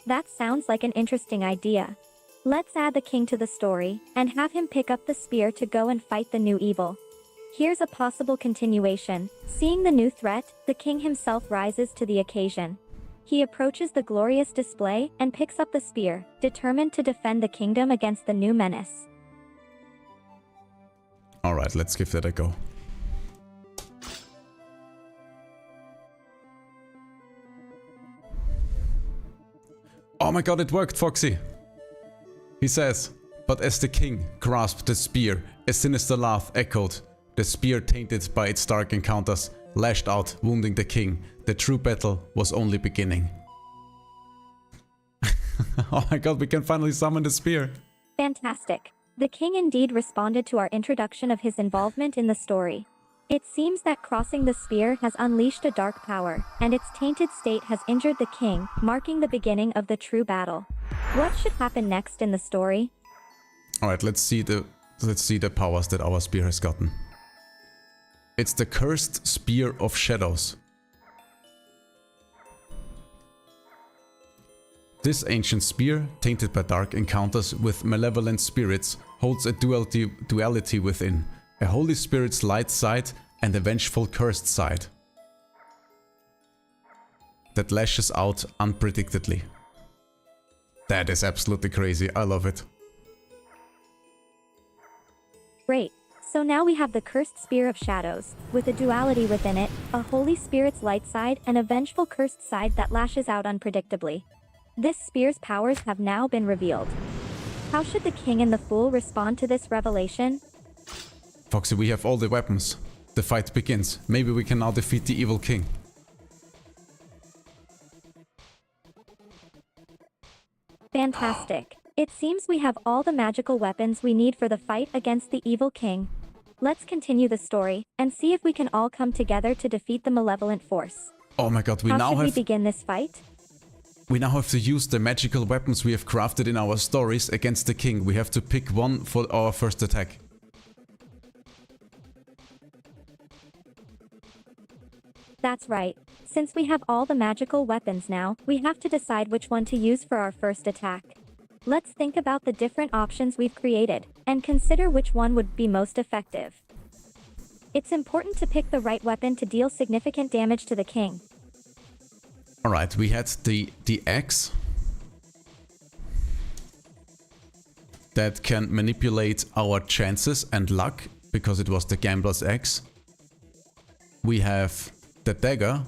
[SPEAKER 2] That sounds like an interesting idea. Let's add the king to the story and have him pick up the spear to go and fight the new evil. Here's a possible continuation. Seeing the new threat, the king himself rises to the occasion. He approaches the glorious display and picks up the spear, determined to defend the kingdom against the new menace.
[SPEAKER 1] Alright, let's give that a go. Oh my god, it worked, Foxy! He says, but as the king grasped the spear, a sinister laugh echoed. The spear, tainted by its dark encounters, lashed out, wounding the king. The true battle was only beginning. Oh my god, we can finally summon the spear!
[SPEAKER 2] Fantastic. The king indeed responded to our introduction of his involvement in the story. It seems that crossing the spear has unleashed a dark power, and its tainted state has injured the king, marking the beginning of the true battle. What should happen next in the story?
[SPEAKER 1] Alright, let's see the powers that our spear has gotten. It's the cursed Spear of Shadows. This ancient spear, tainted by dark encounters with malevolent spirits, holds a duality within. A holy spirit's light side and a vengeful cursed side that lashes out unpredictably. That is absolutely crazy. I love it.
[SPEAKER 2] Great. So now we have the cursed spear of shadows, with a duality within it, a holy spirit's light side and a vengeful cursed side that lashes out unpredictably. This spear's powers have now been revealed. How should the king and the fool respond to this revelation?
[SPEAKER 1] Foxy, we have all the weapons. The fight begins. Maybe we can now defeat the evil king.
[SPEAKER 2] Fantastic. It seems we have all the magical weapons we need for the fight against the evil king. Let's continue the story, and see if we can all come together to defeat the malevolent force.
[SPEAKER 1] Oh my god,
[SPEAKER 2] How should we begin this fight?
[SPEAKER 1] We now have to use the magical weapons we have crafted in our stories against the king. We have to pick one for our first attack.
[SPEAKER 2] That's right. Since we have all the magical weapons now, we have to decide which one to use for our first attack. Let's think about the different options we've created, and consider which one would be most effective. It's important to pick the right weapon to deal significant damage to the king.
[SPEAKER 1] Alright, we had the axe that can manipulate our chances and luck, because it was the gambler's axe. We have the dagger.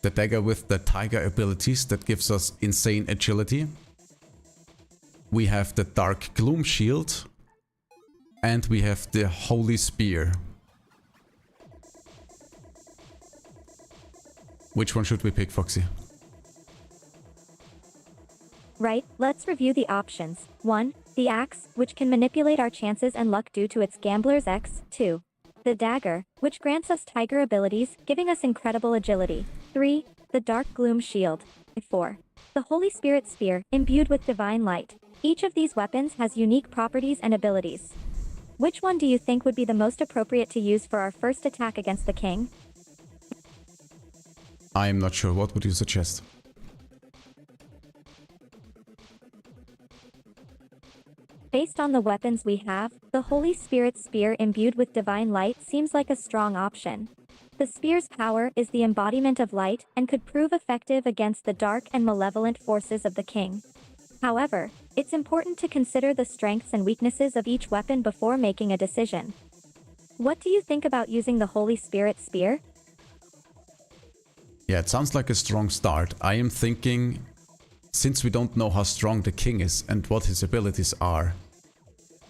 [SPEAKER 1] The dagger with the tiger abilities that gives us insane agility. We have the dark gloom shield. And we have the holy spear. Which one should we pick, Foxy?
[SPEAKER 2] Right, let's review the options. 1. The axe, which can manipulate our chances and luck due to its gambler's X. 2. The dagger, which grants us tiger abilities, giving us incredible agility. 3. The dark gloom shield. 4. The holy spirit spear, imbued with divine light. Each of these weapons has unique properties and abilities. Which one do you think would be the most appropriate to use for our first attack against the king?
[SPEAKER 1] I am not sure. What would you suggest?
[SPEAKER 2] Based on the weapons we have, the Holy Spirit's spear imbued with divine light seems like a strong option. The spear's power is the embodiment of light and could prove effective against the dark and malevolent forces of the king. However, it's important to consider the strengths and weaknesses of each weapon before making a decision. What do you think about using the Holy Spirit spear?
[SPEAKER 1] Yeah, it sounds like a strong start. I am thinking, since we don't know how strong the king is and what his abilities are,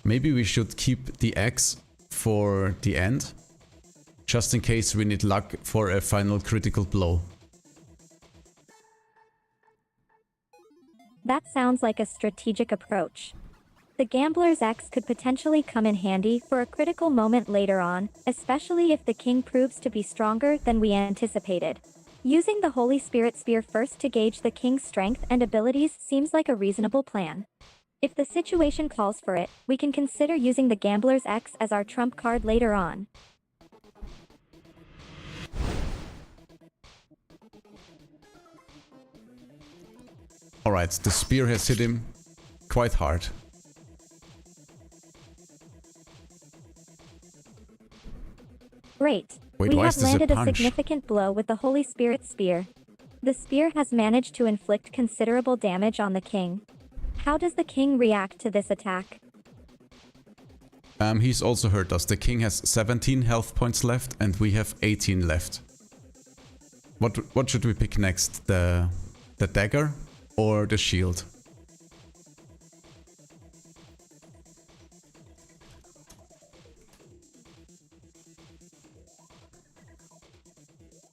[SPEAKER 1] maybe we should keep the axe for the end, just in case we need luck for a final critical blow.
[SPEAKER 2] That sounds like a strategic approach. The gambler's axe could potentially come in handy for a critical moment later on, especially if the king proves to be stronger than we anticipated. Using the Holy Spirit spear first to gauge the king's strength and abilities seems like a reasonable plan. If the situation calls for it, we can consider using the gambler's axe as our trump card later on.
[SPEAKER 1] Alright, the spear has hit him quite hard.
[SPEAKER 2] Great.
[SPEAKER 1] Wait,
[SPEAKER 2] We
[SPEAKER 1] why
[SPEAKER 2] have
[SPEAKER 1] is this a
[SPEAKER 2] landed a
[SPEAKER 1] punch?
[SPEAKER 2] significant blow with the Holy Spirit spear. The spear has managed to inflict considerable damage on the king. How does the king react to this attack?
[SPEAKER 1] He's also hurt us. The king has 17 health points left and we have 18 left. What should we pick next? The dagger or the shield?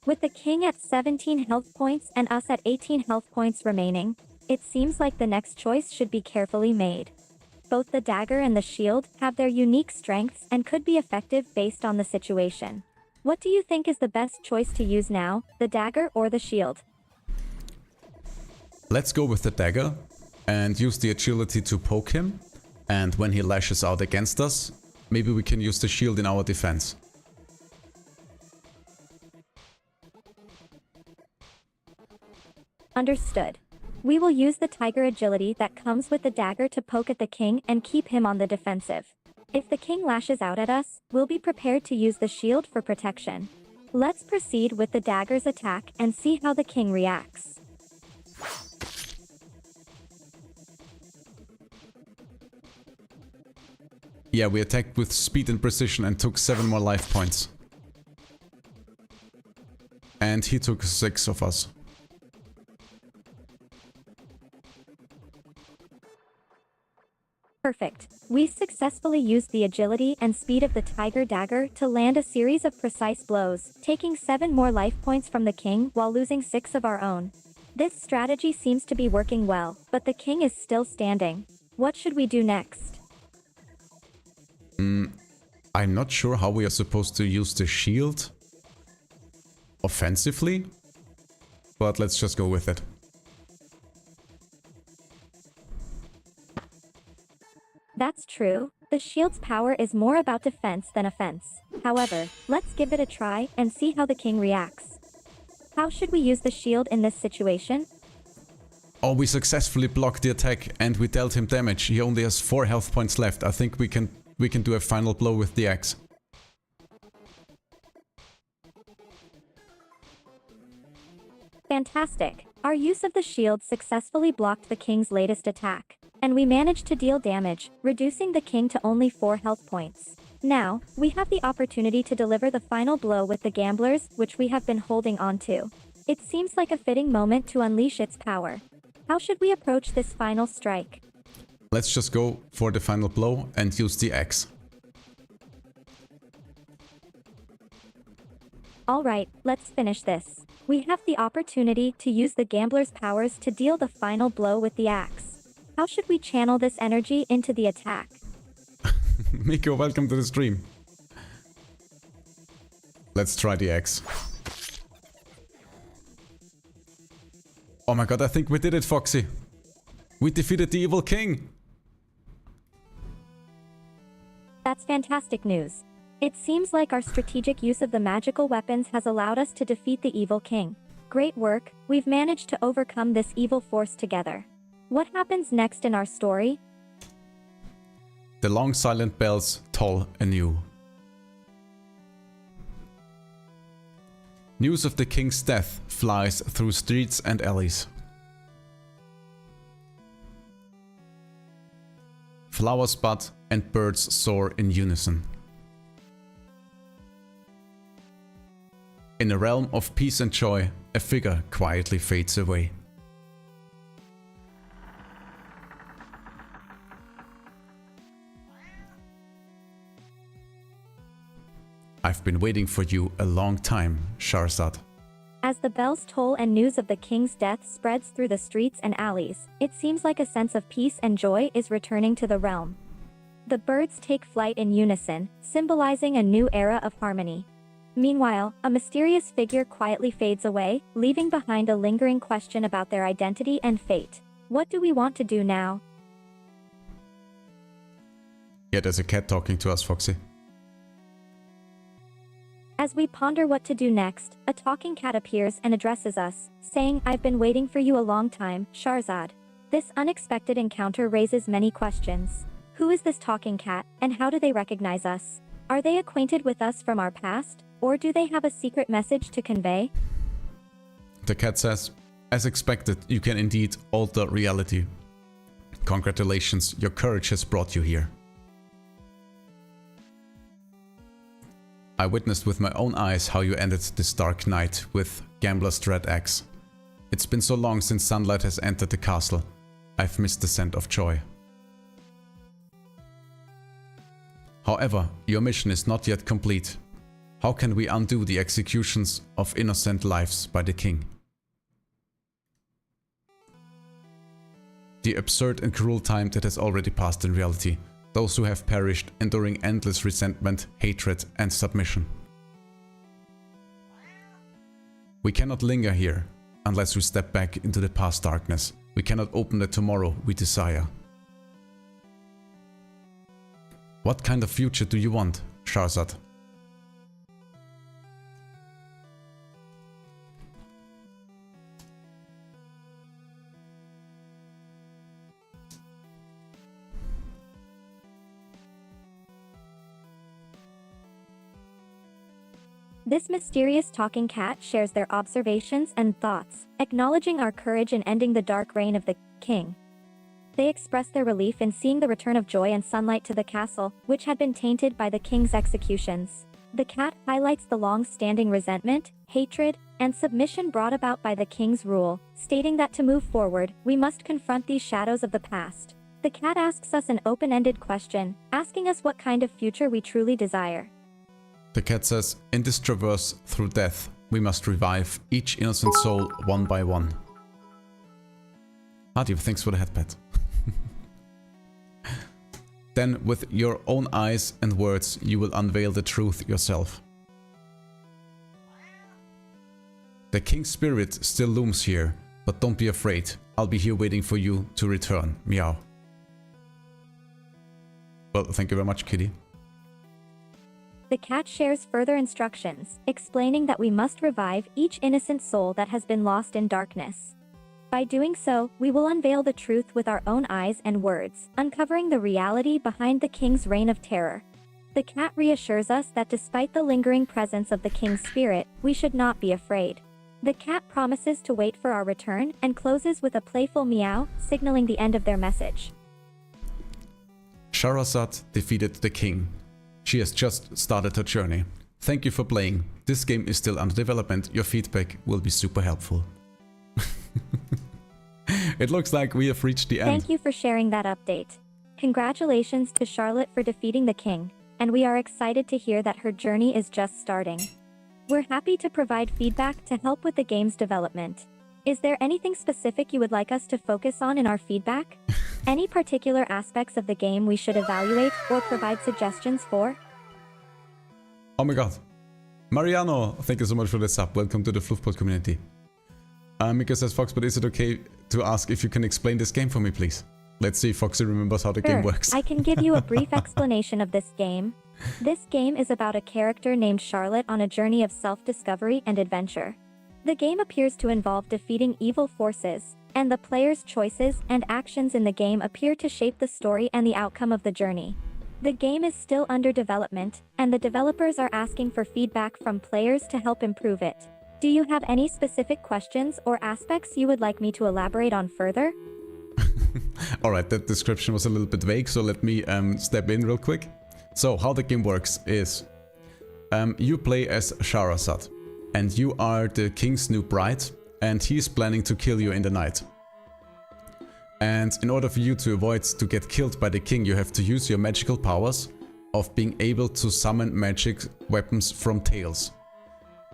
[SPEAKER 2] With the king at 17 health points and us at 18 health points remaining, it seems like the next choice should be carefully made. Both the dagger and the shield have their unique strengths and could be effective based on the situation. What do you think is the best choice to use now, the dagger or the shield?
[SPEAKER 1] Let's go with the dagger and use the agility to poke him. And when he lashes out against us, maybe we can use the shield in our defense.
[SPEAKER 2] Understood. We will use the tiger agility that comes with the dagger to poke at the king and keep him on the defensive. If the king lashes out at us, we'll be prepared to use the shield for protection. Let's proceed with the dagger's attack and see how the king reacts.
[SPEAKER 1] Yeah, we attacked with speed and precision and took 7 more life points. And he took 6 of us.
[SPEAKER 2] Perfect. We successfully used the agility and speed of the tiger dagger to land a series of precise blows, taking 7 more life points from the king while losing 6 of our own. This strategy seems to be working well, but the king is still standing. What should we do next?
[SPEAKER 1] I'm not sure how we are supposed to use the shield offensively, but let's just go with it.
[SPEAKER 2] That's true. The shield's power is more about defense than offense. However, let's give it a try and see how the king reacts. How should we use the shield in this situation?
[SPEAKER 1] Oh, we successfully blocked the attack and we dealt him damage. He only has 4 health points left. I think we can do a final blow with the axe.
[SPEAKER 2] Fantastic. Our use of the shield successfully blocked the king's latest attack, and we managed to deal damage, reducing the king to only 4 health points. Now, we have the opportunity to deliver the final blow with the gamblers, which we have been holding on to. It seems like a fitting moment to unleash its power. How should we approach this final strike?
[SPEAKER 1] Let's just go for the final blow and use the axe.
[SPEAKER 2] Alright, let's finish this. We have the opportunity to use the gambler's powers to deal the final blow with the axe. How should we channel this energy into the attack?
[SPEAKER 1] Miko, welcome to the stream. Let's try the axe. Oh my god, I think we did it, Foxy. We defeated the evil king.
[SPEAKER 2] That's fantastic news. It seems like our strategic use of the magical weapons has allowed us to defeat the evil king. Great work, we've managed to overcome this evil force together. What happens next in our story?
[SPEAKER 1] The long silent bells toll anew. News of the king's death flies through streets and alleys. Flowers bud and birds soar in unison. In a realm of peace and joy, a figure quietly fades away. I've been waiting for you a long time, Shahrazad.
[SPEAKER 2] As the bells toll and news of the king's death spreads through the streets and alleys, it seems like a sense of peace and joy is returning to the realm. The birds take flight in unison, symbolizing a new era of harmony. Meanwhile, a mysterious figure quietly fades away, leaving behind a lingering question about their identity and fate. What do we want to do now?
[SPEAKER 1] Yeah, there's a cat talking to us, Foxy.
[SPEAKER 2] As we ponder what to do next, a talking cat appears and addresses us, saying, "I've been waiting for you a long time, Shahrazad." This unexpected encounter raises many questions. Who is this talking cat, and how do they recognize us? Are they acquainted with us from our past, or do they have a secret message to convey?
[SPEAKER 1] The cat says, "As expected, you can indeed alter reality. Congratulations, your courage has brought you here. I witnessed with my own eyes how you ended this dark night with Gambler's Dread Axe. It's been so long since sunlight has entered the castle. I've missed the scent of joy. However, your mission is not yet complete. How can we undo the executions of innocent lives by the king? The absurd and cruel time that has already passed in reality. Those who have perished enduring endless resentment, hatred and submission. We cannot linger here unless we step back into the past darkness. We cannot open the tomorrow we desire. What kind of future do you want, Shahrazad?
[SPEAKER 2] This mysterious talking cat shares their observations and thoughts, acknowledging our courage in ending the dark reign of the king. They express their relief in seeing the return of joy and sunlight to the castle, which had been tainted by the king's executions. The cat highlights the long-standing resentment, hatred, and submission brought about by the king's rule, stating that to move forward, we must confront these shadows of the past. The cat asks us an open-ended question, asking us what kind of future we truly desire.
[SPEAKER 1] The cat says, in this traverse through death, we must revive each innocent soul one by one. Hadi, thanks for the head pet. Then, with your own eyes and words, you will unveil the truth yourself. The king's spirit still looms here, but don't be afraid. I'll be here waiting for you to return. Meow. Well, thank you very much, kitty.
[SPEAKER 2] The cat shares further instructions, explaining that we must revive each innocent soul that has been lost in darkness. By doing so, we will unveil the truth with our own eyes and words, uncovering the reality behind the king's reign of terror. The cat reassures us that despite the lingering presence of the king's spirit, we should not be afraid. The cat promises to wait for our return and closes with a playful meow, signaling the end of their message.
[SPEAKER 1] Shahrazad defeated the king. She has just started her journey. Thank you for playing. This game is still under development. Your feedback will be super helpful. It looks like we have reached the end.
[SPEAKER 2] Thank you for sharing that update. Congratulations to Charlotte for defeating the king, and we are excited to hear that her journey is just starting. We're happy to provide feedback to help with the game's development. Is there anything specific you would like us to focus on in our feedback? Any particular aspects of the game we should evaluate or provide suggestions for?
[SPEAKER 1] Oh my god. Mariano, thank you so much for the sub. Welcome to the Fluffbot community. Mika says, Foxbot, is it okay to ask if you can explain this game for me, please? Let's see if Foxy remembers how the game works.
[SPEAKER 2] I can give you a brief explanation of this game. This game is about a character named Charlotte on a journey of self-discovery and adventure. The game appears to involve defeating evil forces, and the player's choices and actions in the game appear to shape the story and the outcome of the journey. The game is still under development, and the developers are asking for feedback from players to help improve it. Do you have any specific questions or aspects you would like me to elaborate on further?
[SPEAKER 1] Alright, that description was a little bit vague, so let me step in real quick. So, how the game works is, you play as Shahrazad, and you are the king's new bride, and he's planning to kill you in the night. And in order for you to avoid to get killed by the king, you have to use your magical powers of being able to summon magic weapons from tales.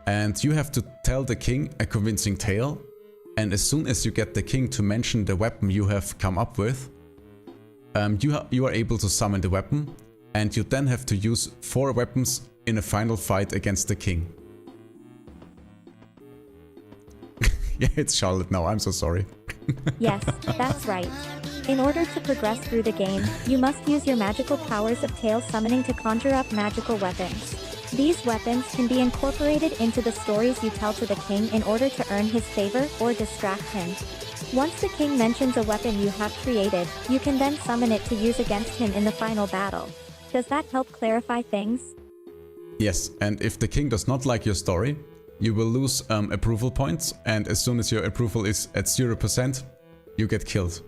[SPEAKER 1] And you have to tell the king a convincing tale, and as soon as you get the king to mention the weapon you have come up with, you are able to summon the weapon, and you then have to use 4 weapons in a final fight against the king. Yeah, it's Charlotte now, I'm so sorry.
[SPEAKER 2] Yes, that's right. In order to progress through the game, you must use your magical powers of tail summoning to conjure up magical weapons. These weapons can be incorporated into the stories you tell to the king in order to earn his favor or distract him. Once the king mentions a weapon you have created, you can then summon it to use against him in the final battle. Does that help clarify things?
[SPEAKER 1] Yes, and if the king does not like your story, you will lose approval points, and as soon as your approval is at 0%, you get killed.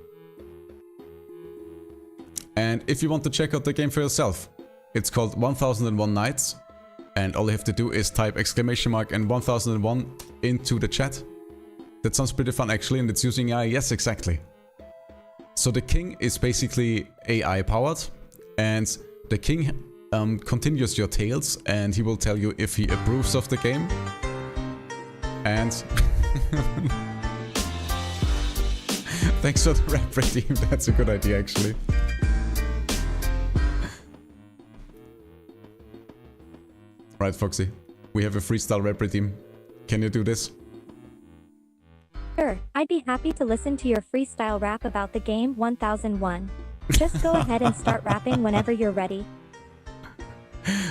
[SPEAKER 1] And if you want to check out the game for yourself, it's called 1001 Nights, and all you have to do is type exclamation mark and 1001 into the chat. That sounds pretty fun actually, and it's using AI, yes exactly. So the king is basically AI powered, and the king continues your tales, and he will tell you if he approves of the game. And thanks for the rap redeem, that's a good idea actually. Right, Foxy, we have a freestyle rap redeem. Can you do this?
[SPEAKER 2] Sure, I'd be happy to listen to your freestyle rap about the game 1001. Just go ahead and start rapping whenever you're ready.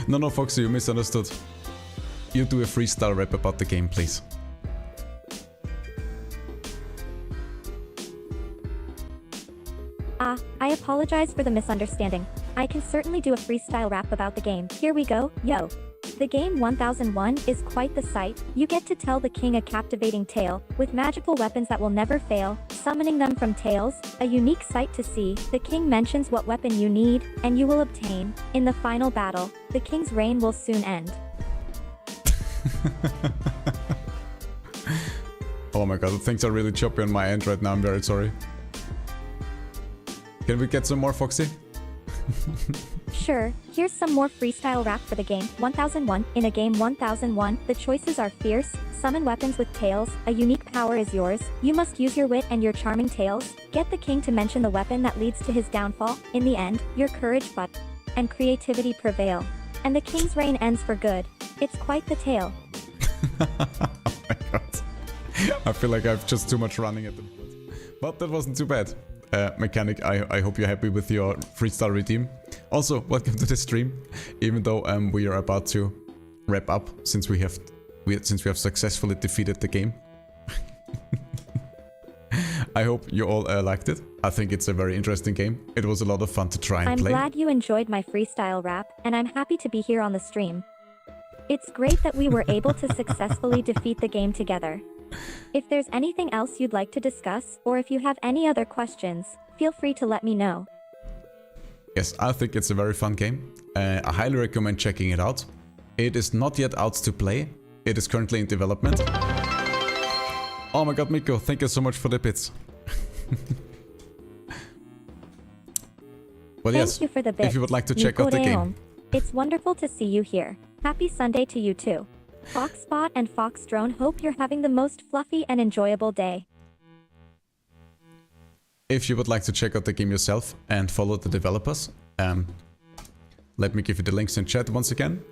[SPEAKER 1] No, Foxy, you misunderstood. You do a freestyle rap about the game, please.
[SPEAKER 2] I apologize for the misunderstanding. I can certainly do a freestyle rap about the game. Here we go, yo. The game 1001 is quite the sight. You get to tell the king a captivating tale, with magical weapons that will never fail, summoning them from tales, a unique sight to see. The king mentions what weapon you need, and you will obtain. In the final battle, the king's reign will soon end.
[SPEAKER 1] Oh my god, things are really choppy on my end right now, I'm very sorry. Can we get some more, Foxy?
[SPEAKER 2] Sure, here's some more freestyle rap for the game 1001. In a game 1001, the choices are fierce, summon weapons with tails, a unique power is yours, you must use your wit and your charming tales, get the king to mention the weapon that leads to his downfall, in the end, your courage and creativity prevail. And the king's reign ends for good. It's quite the tale.
[SPEAKER 1] Oh my god. I feel like I have just too much running at the moment. But that wasn't too bad. Mechanic, I hope you're happy with your freestyle redeem. Also, welcome to the stream. Even though we are about to wrap up since we have successfully defeated the game. I hope you all liked it. I think it's a very interesting game. It was a lot of fun to try and play.
[SPEAKER 2] I'm glad you enjoyed my freestyle rap, and I'm happy to be here on the stream. It's great that we were able to successfully defeat the game together. If there's anything else you'd like to discuss, or if you have any other questions, feel free to let me know.
[SPEAKER 1] Yes, I think it's a very fun game. I highly recommend checking it out. It is not yet out to play. It is currently in development. Oh my god, Miko, thank you so much for the bits. Well,
[SPEAKER 2] Thank you for the bits.
[SPEAKER 1] If you would like to check out the game.
[SPEAKER 2] It's wonderful to see you here. Happy Sunday to you too. Foxbot and FoxDrone hope you're having the most fluffy and enjoyable day.
[SPEAKER 1] If you would like to check out the game yourself and follow the developers, let me give you the links in chat once again.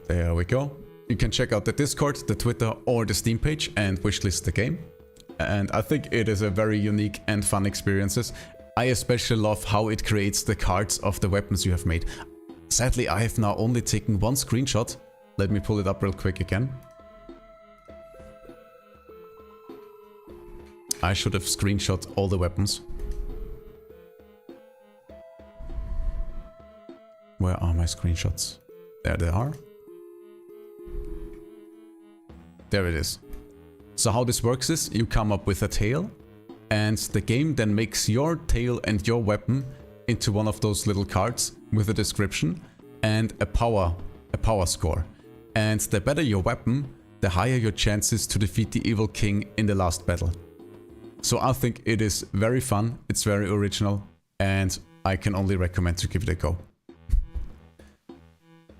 [SPEAKER 1] There we go. You can check out the Discord, the Twitter or the Steam page and wishlist the game. And I think it is a very unique and fun experiences. I especially love how it creates the cards of the weapons you have made. Sadly, I have now only taken one screenshot. Let me pull it up real quick again. I should have screenshot all the weapons. Where are my screenshots? There they are. There it is. So how this works is, you come up with a tail, and the game then makes your tail and your weapon into one of those little cards with a description and a power score. And the better your weapon, the higher your chances to defeat the evil king in the last battle. So I think it is very fun, it's very original, and I can only recommend to give it a go.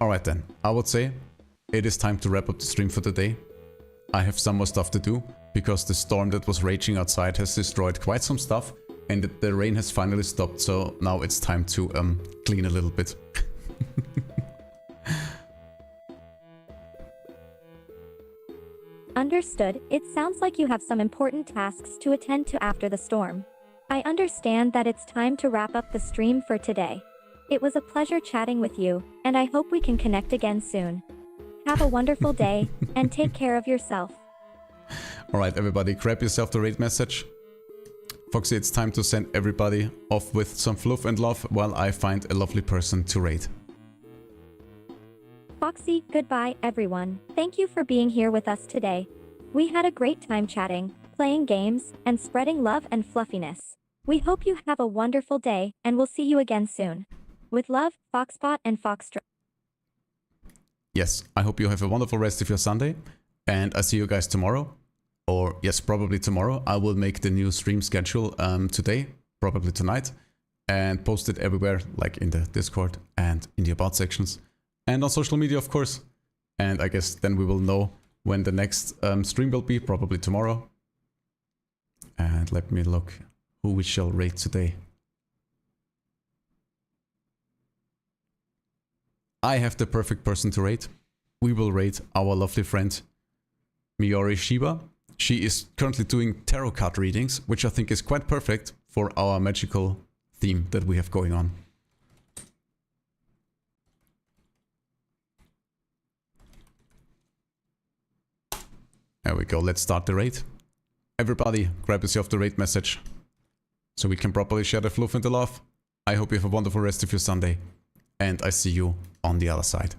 [SPEAKER 1] Alright then, I would say it is time to wrap up the stream for today. I have some more stuff to do, because the storm that was raging outside has destroyed quite some stuff, and the rain has finally stopped, so now it's time to clean a little bit.
[SPEAKER 2] Understood. It sounds like you have some important tasks to attend to after the storm. I understand that it's time to wrap up the stream for today. It was a pleasure chatting with you, and I hope we can connect again soon. Have a wonderful day, and take care of yourself.
[SPEAKER 1] Alright everybody, grab yourself the raid message. Foxy, it's time to send everybody off with some fluff and love while I find a lovely person to raid.
[SPEAKER 2] Foxy, goodbye everyone. Thank you for being here with us today. We had a great time chatting, playing games, and spreading love and fluffiness. We hope you have a wonderful day, and we'll see you again soon. With love, Foxbot and FoxDrone.
[SPEAKER 1] Yes, I hope you have a wonderful rest of your Sunday, and I see you guys tomorrow. Or yes, probably tomorrow. I will make the new stream schedule today, probably tonight, and post it everywhere, like in the Discord and in the About sections, and on social media, of course. And I guess then we will know when the next stream will be, probably tomorrow. And let me look who we shall raid today. I have the perfect person to raid. We will raid our lovely friend Miori Shiba. She is currently doing tarot card readings, which I think is quite perfect for our magical theme that we have going on. There we go, let's start the raid. Everybody, grab yourself the raid message, so we can properly share the fluff and the love. I hope you have a wonderful rest of your Sunday. And I see you on the other side.